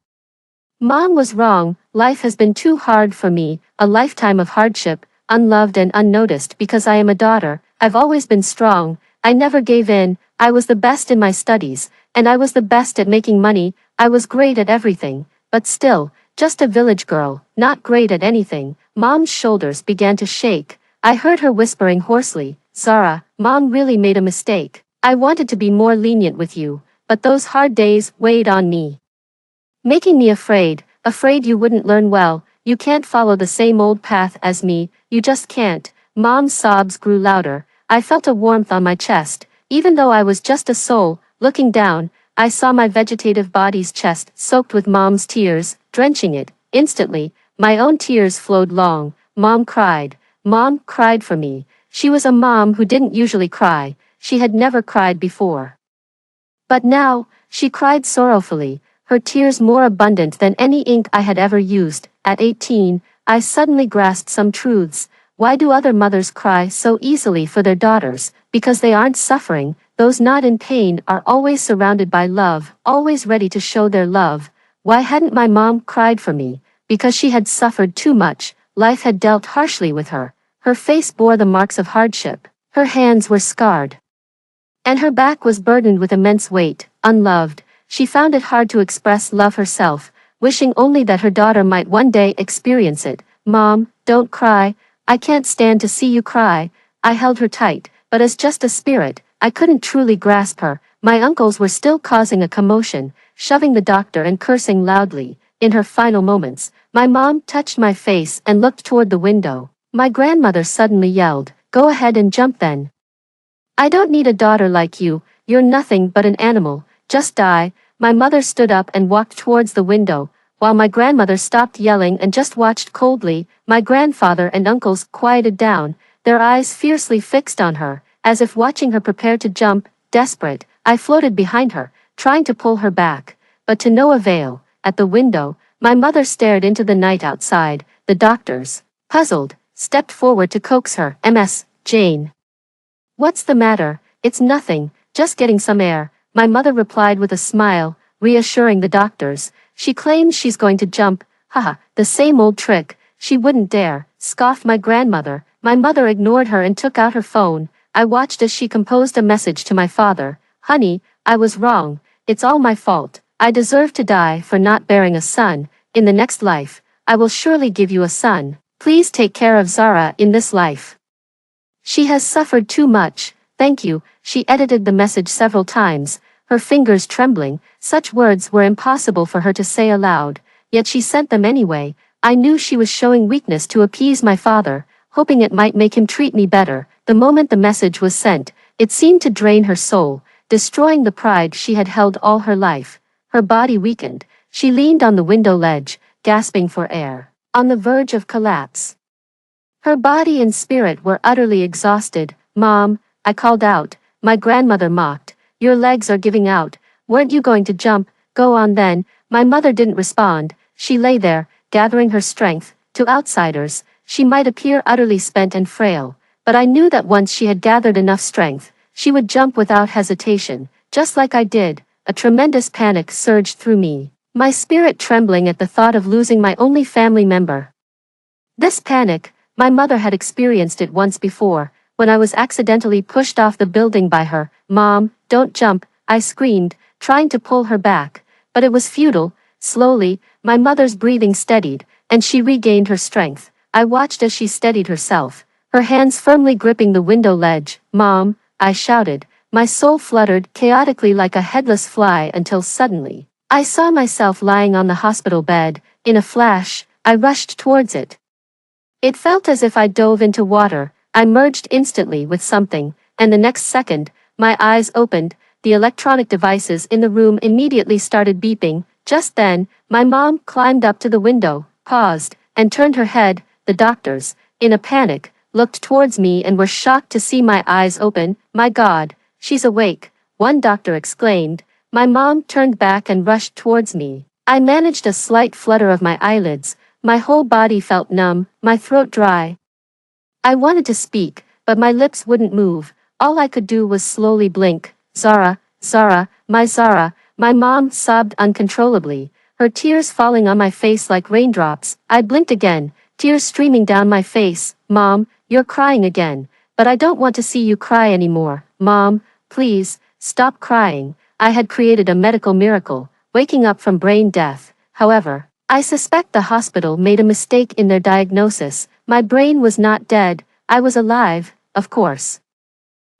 Mom was wrong. Life has been too hard for me, a lifetime of hardship, unloved and unnoticed because I am a daughter. I've always been strong. I never gave in. I was the best in my studies, and I was the best at making money. I was great at everything, but still, just a village girl, not great at anything. Mom's shoulders began to shake. I heard her whispering hoarsely, Zara, Mom really made a mistake. I wanted to be more lenient with you, but those hard days weighed on me, making me afraid you wouldn't learn well. You can't follow the same old path as me, you just can't. Mom's sobs grew louder. I felt a warmth on my chest. Even though I was just a soul, looking down, I saw my vegetative body's chest soaked with Mom's tears, drenching it. Instantly, my own tears flowed long. Mom cried. Mom cried for me. She was a mom who didn't usually cry. She had never cried before. But now, she cried sorrowfully, her tears more abundant than any ink I had ever used. At 18, I suddenly grasped some truths. Why do other mothers cry so easily for their daughters? Because they aren't suffering. Those not in pain are always surrounded by love, always ready to show their love. Why hadn't my mom cried for me? Because she had suffered too much. Life had dealt harshly with her. Her face bore the marks of hardship. Her hands were scarred, and her back was burdened with immense weight. Unloved, she found it hard to express love herself, wishing only that her daughter might one day experience it. Mom, don't cry. I can't stand to see you cry. I held her tight, but as just a spirit, I couldn't truly grasp her. My uncles were still causing a commotion, shoving the doctor and cursing loudly. In her final moments, my mom touched my face and looked toward the window. My grandmother suddenly yelled, "Go ahead and jump then. I don't need a daughter like you. You're nothing but an animal. Just die." My mother stood up and walked towards the window, while my grandmother stopped yelling and just watched coldly. My grandfather and uncles quieted down, their eyes fiercely fixed on her, as if watching her prepare to jump. Desperate, I floated behind her, trying to pull her back, but to no avail. At the window, my mother stared into the night outside. The doctors, puzzled, stepped forward to coax her. "Ms. Jane. What's the matter?" "It's nothing, just getting some air," my mother replied with a smile, reassuring the doctors. "She claims she's going to jump." "Haha, the same old trick. She wouldn't dare," scoffed my grandmother. My mother ignored her and took out her phone. I watched as she composed a message to my father. "Honey, I was wrong. It's all my fault. I deserve to die for not bearing a son. In the next life, I will surely give you a son. Please take care of Zara in this life. She has suffered too much. Thank you." She edited the message several times, her fingers trembling. Such words were impossible for her to say aloud, yet she sent them anyway. I knew she was showing weakness to appease my father, hoping it might make him treat me better. The moment the message was sent, it seemed to drain her soul, destroying the pride she had held all her life. Her body weakened. She leaned on the window ledge, gasping for air, on the verge of collapse. Her body and spirit were utterly exhausted. "Mom," I called out. My grandmother mocked. "Your legs are giving out. Weren't you going to jump? Go on then." My mother didn't respond. She lay there, gathering her strength. To outsiders, she might appear utterly spent and frail, but I knew that once she had gathered enough strength, she would jump without hesitation, just like I did. A tremendous panic surged through me. my spirit trembling at the thought of losing my only family member. This panic, my mother had experienced it once before, when I was accidentally pushed off the building by her. "Mom, don't jump," I screamed, trying to pull her back. But it was futile. Slowly, my mother's breathing steadied, and she regained her strength. I watched as she steadied herself, her hands firmly gripping the window ledge. "Mom," I shouted, my soul fluttered chaotically like a headless fly until suddenly, I saw myself lying on the hospital bed. In a flash, I rushed towards it. It felt as if I dove into water. I merged instantly with something, and the next second, my eyes opened. The electronic devices in the room immediately started beeping. Just then, my mom climbed up to the window, paused, and turned her head. The doctors, in a panic, looked towards me and were shocked to see my eyes open. "My God, she's awake," one doctor exclaimed. My mom turned back and rushed towards me. I managed a slight flutter of my eyelids. My whole body felt numb, my throat dry. I wanted to speak, but my lips wouldn't move. All I could do was slowly blink. "Zara, Zara, my Zara," my mom sobbed uncontrollably, her tears falling on my face like raindrops. I blinked again, tears streaming down my face. "Mom, you're crying again, but I don't want to see you cry anymore. Mom, please, stop crying." I had created a medical miracle, waking up from brain death. However, I suspect the hospital made a mistake in their diagnosis. My brain was not dead, I was alive, of course.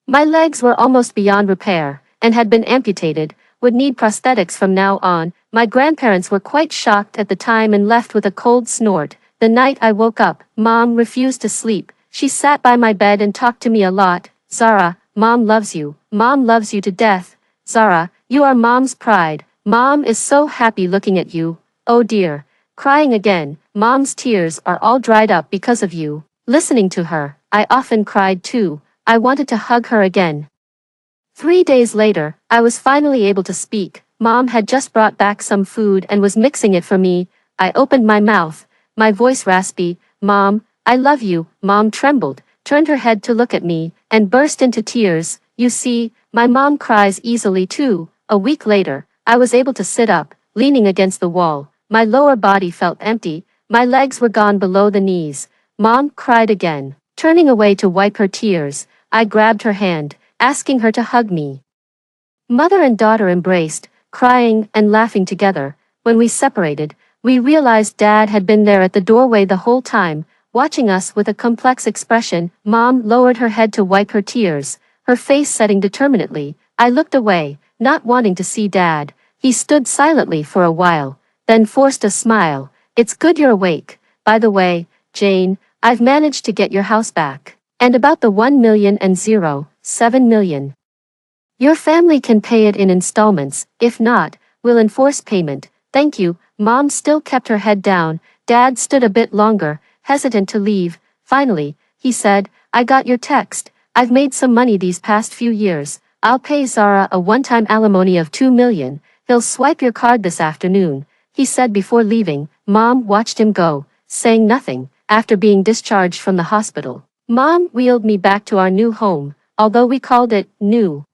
My legs were almost beyond repair, and had been amputated, would need prosthetics from now on. My grandparents were quite shocked at the time and left with a cold snort. The night I woke up, Mom refused to sleep. She sat by my bed and talked to me a lot. "Zara, Mom loves you. Mom loves you to death. Zara, you are Mom's pride. Mom is so happy looking at you. Oh dear." Crying again, Mom's tears are all dried up because of you. Listening to her, I often cried too. I wanted to hug her again. 3 days later, I was finally able to speak. Mom had just brought back some food and was mixing it for me. I opened my mouth, my voice raspy. "Mom, I love you." Mom trembled, turned her head to look at me, and burst into tears. You see, my mom cries easily too. A week later, I was able to sit up, leaning against the wall. My lower body felt empty, my legs were gone below the knees. Mom cried again. Turning away to wipe her tears, I grabbed her hand, asking her to hug me. Mother and daughter embraced, crying and laughing together. When we separated, we realized Dad had been there at the doorway the whole time, watching us with a complex expression. Mom lowered her head to wipe her tears, her face setting determinedly. I looked away, not wanting to see Dad. He stood silently for a while, then forced a smile. "It's good you're awake. By the way, Jane, I've managed to get your house back. And about the 1,007 million. Your family can pay it in installments. If not, we'll enforce payment. Thank you." Mom still kept her head down. Dad stood a bit longer, hesitant to leave. Finally, he said, "I got your text. I've made some money these past few years. I'll pay Zara a one-time alimony of 2 million. He'll swipe your card this afternoon," he said before leaving. Mom watched him go, saying nothing. After being discharged from the hospital, Mom wheeled me back to our new home, although we called it new.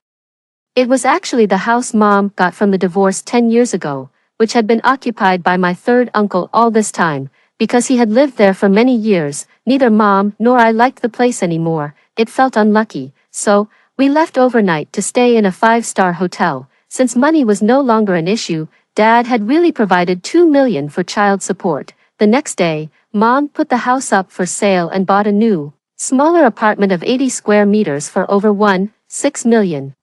It was actually the house Mom got from the divorce 10 years ago, which had been occupied by my third uncle all this time. Because he had lived there for many years, neither Mom nor I liked the place anymore. It felt unlucky, so we left overnight to stay in a 5-star hotel. Since money was no longer an issue, Dad had really provided 2 million for child support. The next day, Mom put the house up for sale and bought a new, smaller apartment of 80 square meters for over 1.6 million.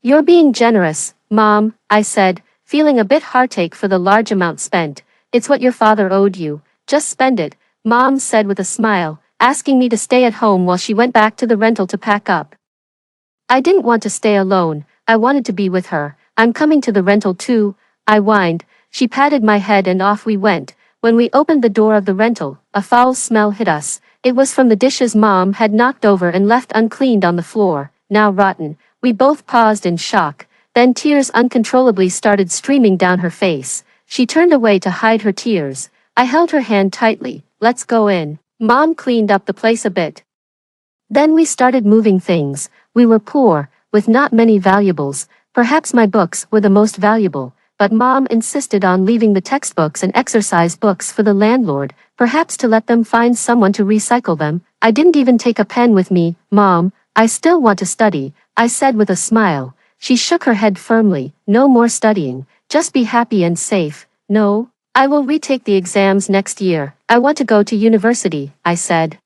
"You're being generous, Mom," I said, feeling a bit heartache for the large amount spent. "It's what your father owed you. Just spend it," Mom said with a smile, asking me to stay at home while she went back to the rental to pack up. I didn't want to stay alone, I wanted to be with her. "I'm coming to the rental too," I whined. She patted my head and off we went. When we opened the door of the rental, a foul smell hit us. It was from the dishes Mom had knocked over and left uncleaned on the floor, now rotten. We both paused in shock, then tears uncontrollably started streaming down her face. She turned away to hide her tears. I held her hand tightly. "Let's go in." Mom cleaned up the place a bit. Then we started moving things. We were poor, with not many valuables. Perhaps my books were the most valuable. but Mom insisted on leaving the textbooks and exercise books for the landlord, perhaps to let them find someone to recycle them. I didn't even take a pen with me. Mom, I still want to study, I said with a smile. She shook her head firmly. No more studying, just be happy and safe. No, I will retake the exams next year. I want to go to university, I said.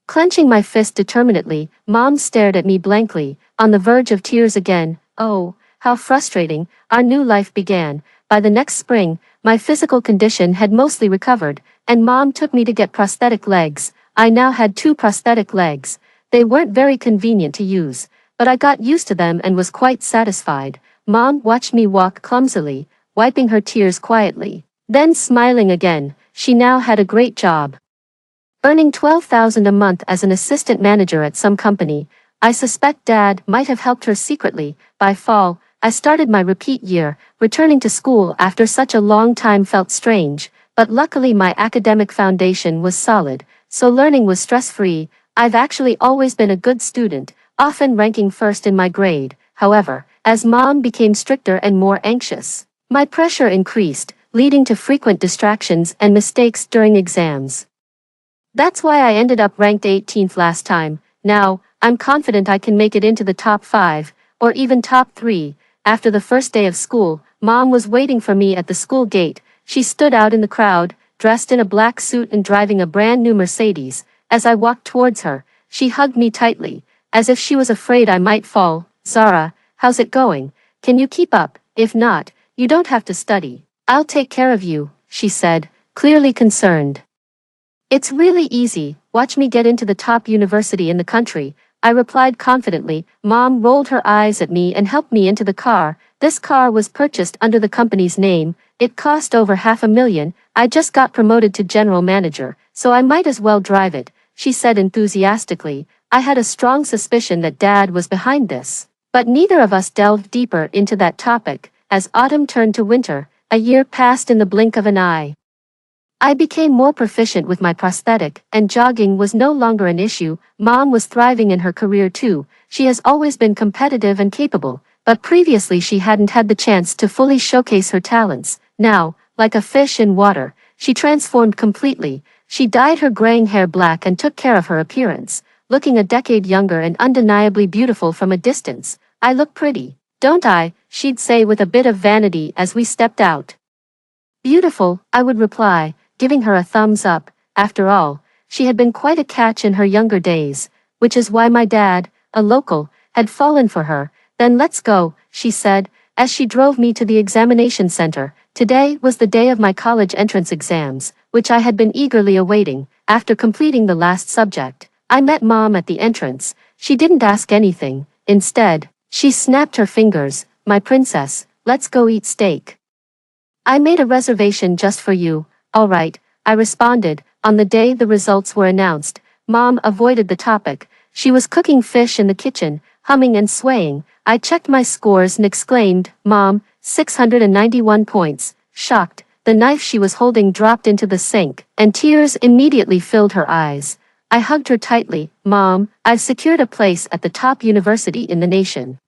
Clenching my fist determinedly, Mom stared at me blankly, on the verge of tears again. Oh, how frustrating. Our new life began. By the next spring, my physical condition had mostly recovered, and Mom took me to get prosthetic legs. I now had 2 prosthetic legs. They weren't very convenient to use, but I got used to them and was quite satisfied. Mom watched me walk clumsily, wiping her tears quietly, then smiling again. She now had a great job, earning $12,000 a month as an assistant manager at some company. I suspect Dad might have helped her secretly. By fall, I started my repeat year. Returning to school after such a long time felt strange, but luckily my academic foundation was solid, so learning was stress-free. I've actually always been a good student, often ranking first in my grade. However, as Mom became stricter and more anxious, my pressure increased, leading to frequent distractions and mistakes during exams. That's why I ended up ranked 18th last time. Now, I'm confident I can make it into the top 5, or even top 3. After the first day of school, Mom was waiting for me at the school gate. She stood out in the crowd, dressed in a black suit and driving a brand new Mercedes. As I walked towards her, she hugged me tightly, as if she was afraid I might fall. Zara, how's it going? Can you keep up? If not, you don't have to study. I'll take care of you, she said, clearly concerned. It's really easy, watch me get into the top university in the country, I replied confidently. Mom rolled her eyes at me and helped me into the car. This car was purchased under the company's name. It cost over $500,000. I just got promoted to general manager, so I might as well drive it, she said enthusiastically. I had a strong suspicion that Dad was behind this, but neither of us delved deeper into that topic. As autumn turned to winter, a year passed in the blink of an eye. I became more proficient with my prosthetic, and jogging was no longer an issue. Mom was thriving in her career too. She has always been competitive and capable, but previously she hadn't had the chance to fully showcase her talents. Now, like a fish in water, she transformed completely. She dyed her graying hair black and took care of her appearance, looking a decade younger and undeniably beautiful from a distance. I look pretty, don't I? She'd say with a bit of vanity as we stepped out. Beautiful, I would reply, giving her a thumbs up. After all, she had been quite a catch in her younger days, which is why my dad, a local, had fallen for her. Then let's go, she said, as she drove me to the examination center. Today was the day of my college entrance exams, which I had been eagerly awaiting. After completing the last subject, I met Mom at the entrance. She didn't ask anything. Instead, she snapped her fingers. My princess, let's go eat steak. I made a reservation just for you. All right, I responded. On the day the results were announced, Mom avoided the topic. She was cooking fish in the kitchen, humming and swaying. I checked my scores and exclaimed, Mom, 691 points. Shocked, the knife she was holding dropped into the sink, and tears immediately filled her eyes. I hugged her tightly. Mom, I've secured a place at the top university in the nation.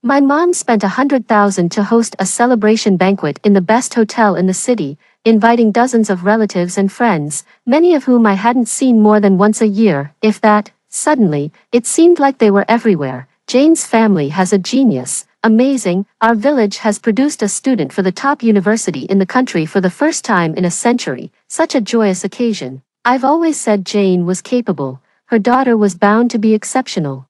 My mom spent $100,000 to host a celebration banquet in the best hotel in the city, inviting dozens of relatives and friends, many of whom I hadn't seen more than once a year, if that. Suddenly, it seemed like they were everywhere. Jane's family has a genius. Amazing, our village has produced a student for the top university in the country for the first time in a century. Such a joyous occasion. I've always said Jane was capable. Her daughter was bound to be exceptional.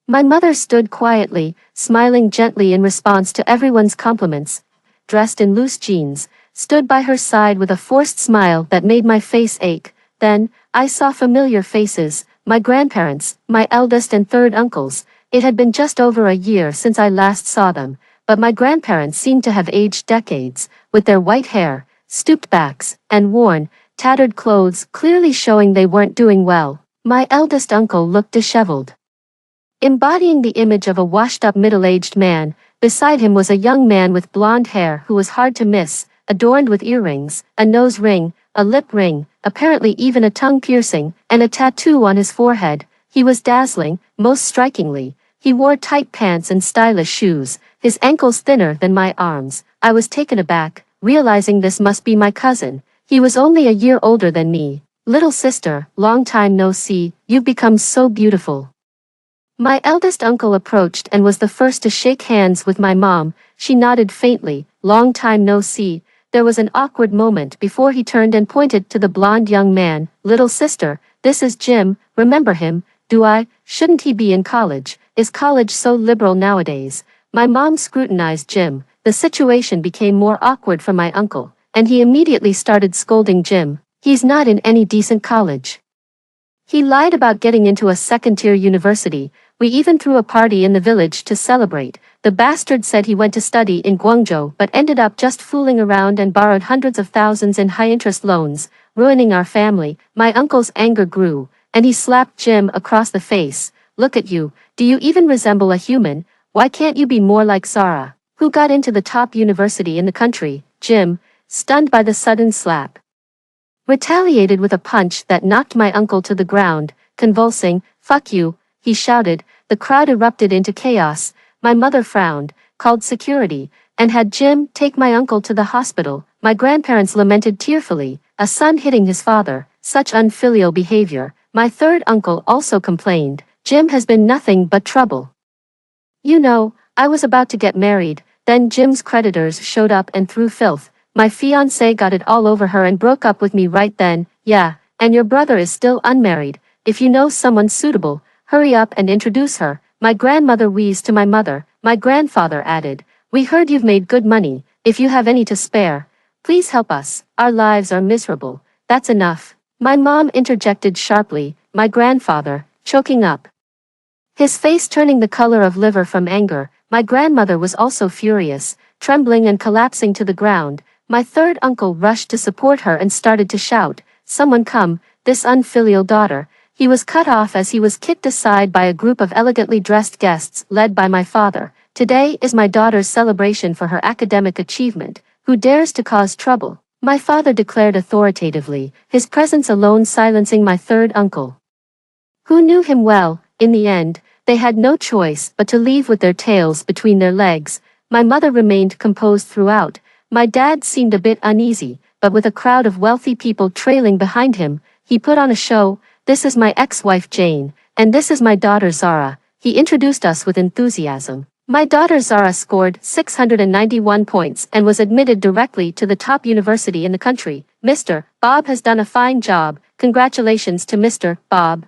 My mother stood quietly, smiling gently in response to everyone's compliments. Dressed in loose jeans, stood by her side with a forced smile that made my face ache. Then, I saw familiar faces, my grandparents, my eldest and third uncles. It had been just over a year since I last saw them, but my grandparents seemed to have aged decades, with their white hair, stooped backs, and worn, tattered clothes clearly showing they weren't doing well. My eldest uncle looked disheveled, embodying the image of a washed-up middle-aged man. Beside him was a young man with blonde hair who was hard to miss, adorned with earrings, a nose ring, a lip ring, apparently even a tongue piercing, and a tattoo on his forehead. He was dazzling. Most strikingly, he wore tight pants and stylish shoes. his ankles thinner than my arms. I was taken aback, realizing this must be my cousin. He was only a year older than me. Little sister, long time no see, you've become so beautiful. My eldest uncle approached and was the first to shake hands with my mom. She nodded faintly. Long time no see. There was an awkward moment before he turned and pointed to the blonde young man. Little sister, this is Jim, remember him? Do I? Shouldn't he be in college? Is college so liberal nowadays? My mom scrutinized Jim. The situation became more awkward for my uncle, and he immediately started scolding Jim. He's not in any decent college. He lied about getting into a second-tier university. We even threw a party in the village to celebrate. The bastard said he went to study in Guangzhou but ended up just fooling around and borrowed hundreds of thousands in high-interest loans, ruining our family. My uncle's anger grew, and he slapped Jim across the face. Look at you, do you even resemble a human? Why can't you be more like Zara, who got into the top university in the country? Jim, stunned by the sudden slap, retaliated with a punch that knocked my uncle to the ground, convulsing. Fuck you, he shouted. The crowd erupted into chaos. My mother frowned, called security, and had Jim take my uncle to the hospital. My grandparents lamented tearfully, a son hitting his father, such unfilial behavior. My third uncle also complained, Jim has been nothing but trouble. You know, I was about to get married, then Jim's creditors showed up and threw filth. My fiancé got it all over her and broke up with me right then. Yeah, and your brother is still unmarried. If you know someone suitable, hurry up and introduce her. My grandmother wheezed to my mother. My grandfather added, we heard you've made good money. If you have any to spare, please help us. Our lives are miserable. That's enough. My mom interjected sharply. My grandfather, choking up, his face turning the color of liver from anger. My grandmother was also furious, trembling and collapsing to the ground. My third uncle rushed to support her and started to shout, someone come, this unfilial daughter. He was cut off as he was kicked aside by a group of elegantly dressed guests led by my father. Today is my daughter's celebration for her academic achievement. Who dares to cause trouble? My father declared authoritatively, his presence alone silencing my third uncle, who knew him well. In the end, they had no choice but to leave with their tails between their legs. My mother remained composed throughout. My dad seemed a bit uneasy, but with a crowd of wealthy people trailing behind him, he put on a show. This is my ex-wife Jane, and this is my daughter Zara. He introduced us with enthusiasm. My daughter Zara scored 691 points and was admitted directly to the top university in the country. Mr. Bob has done a fine job. Congratulations to Mr. Bob.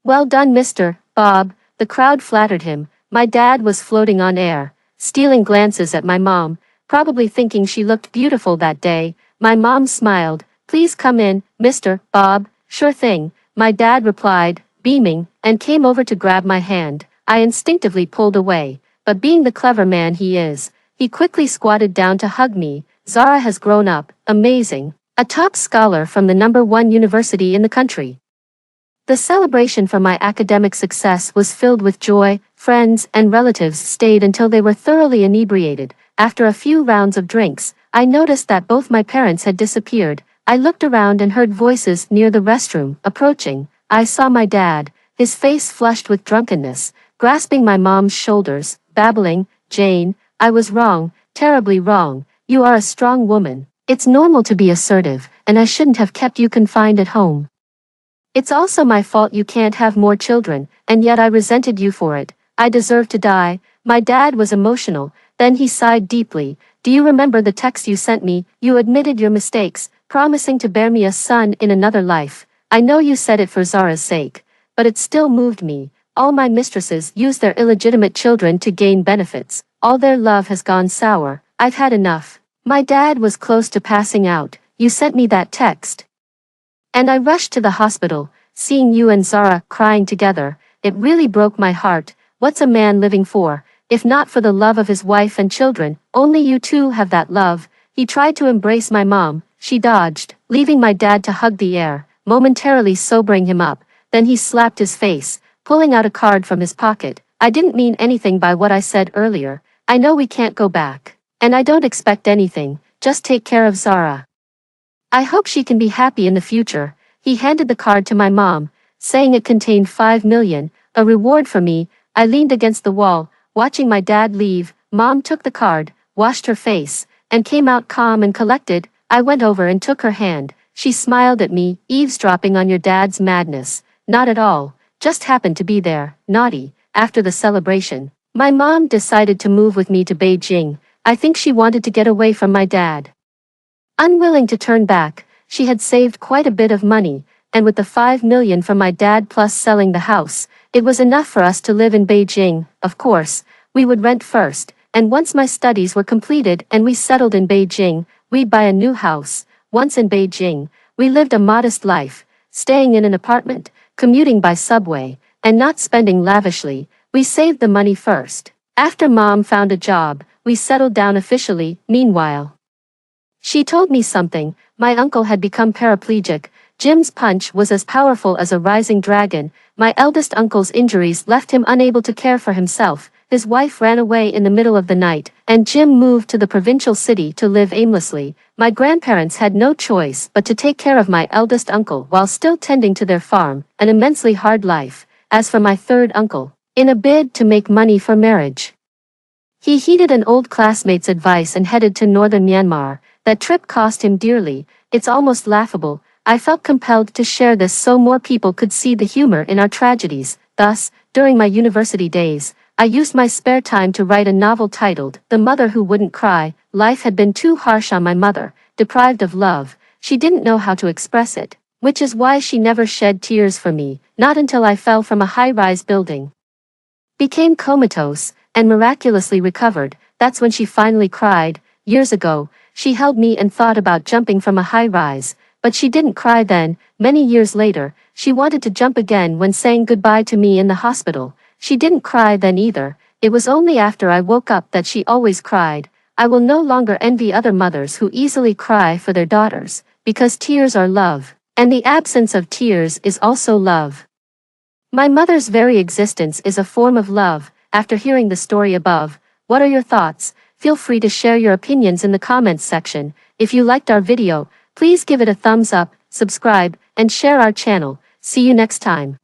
Well done, Mr. Bob. The crowd flattered him. My dad was floating on air, stealing glances at my mom, probably thinking she looked beautiful that day. My mom smiled. Please come in, Mr. Bob. Sure thing, my dad replied, beaming, and came over to grab my hand. I instinctively pulled away, but being the clever man he is, he quickly squatted down to hug me. Zara has grown up, amazing. A top scholar from the #1 university in the country. The celebration for my academic success was filled with joy. Friends and relatives stayed until they were thoroughly inebriated. After a few rounds of drinks, I noticed that both my parents had disappeared. I looked around and heard voices near the restroom. Approaching, I saw my dad, his face flushed with drunkenness, grasping my mom's shoulders, babbling, Jane, I was wrong, terribly wrong. You are a strong woman. It's normal to be assertive, and I shouldn't have kept you confined at home. It's also my fault you can't have more children, and yet I resented you for it. I deserve to die. My dad was emotional, then he sighed deeply. Do you remember the text you sent me? You admitted your mistakes, promising to bear me a son in another life. I know you said it for Zara's sake, but it still moved me. All my mistresses use their illegitimate children to gain benefits. All their love has gone sour. I've had enough. My dad was close to passing out. You sent me that text, and I rushed to the hospital. Seeing you and Zara crying together, it really broke my heart. What's a man living for, if not for the love of his wife and children? Only you two have that love. He tried to embrace my mom. She dodged, leaving my dad to hug the air, momentarily sobering him up. Then he slapped his face, pulling out a card from his pocket. I didn't mean anything by what I said earlier. I know we can't go back, and I don't expect anything. Just take care of Zara. I hope she can be happy in the future. He handed the card to my mom, saying it contained 5 million, a reward for me. I leaned against the wall, watching my dad leave. Mom took the card, washed her face, and came out calm and collected. I went over and took her hand. She smiled at me, eavesdropping on your dad's madness. Not at all, just happened to be there, naughty. After the celebration, my mom decided to move with me to Beijing. I think she wanted to get away from my dad. Unwilling to turn back, she had saved quite a bit of money, and with the 5 million from my dad plus selling the house, it was enough for us to live in Beijing. Of course, we would rent first, and once my studies were completed and we settled in Beijing, we'd buy a new house. Once in Beijing, we lived a modest life, staying in an apartment, commuting by subway, and not spending lavishly. We saved the money first. After Mom found a job, we settled down officially. Meanwhile, she told me something. My uncle had become paraplegic. Jim's punch was as powerful as a rising dragon. My eldest uncle's injuries left him unable to care for himself. His wife ran away in the middle of the night, and Jim moved to the provincial city to live aimlessly. My grandparents had no choice but to take care of my eldest uncle while still tending to their farm, an immensely hard life. As for my third uncle, in a bid to make money for marriage, he heeded an old classmate's advice and headed to northern Myanmar. That trip cost him dearly. It's almost laughable. I felt compelled to share this so more people could see the humor in our tragedies. Thus, during my university days, I used my spare time to write a novel titled The Mother Who Wouldn't Cry. Life had been too harsh on my mother, deprived of love. She didn't know how to express it, which is why she never shed tears for me, not until I fell from a high-rise building, became comatose, and miraculously recovered. That's when she finally cried. Years ago, she held me and thought about jumping from a high-rise, but she didn't cry then. Many years later, she wanted to jump again when saying goodbye to me in the hospital. She didn't cry then either. It was only after I woke up that she always cried. I will no longer envy other mothers who easily cry for their daughters, because tears are love, and the absence of tears is also love. My mother's very existence is a form of love. After hearing the story above, what are your thoughts? Feel free to share your opinions in the comments section. If you liked our video, please give it a thumbs up, subscribe, and share our channel. See you next time.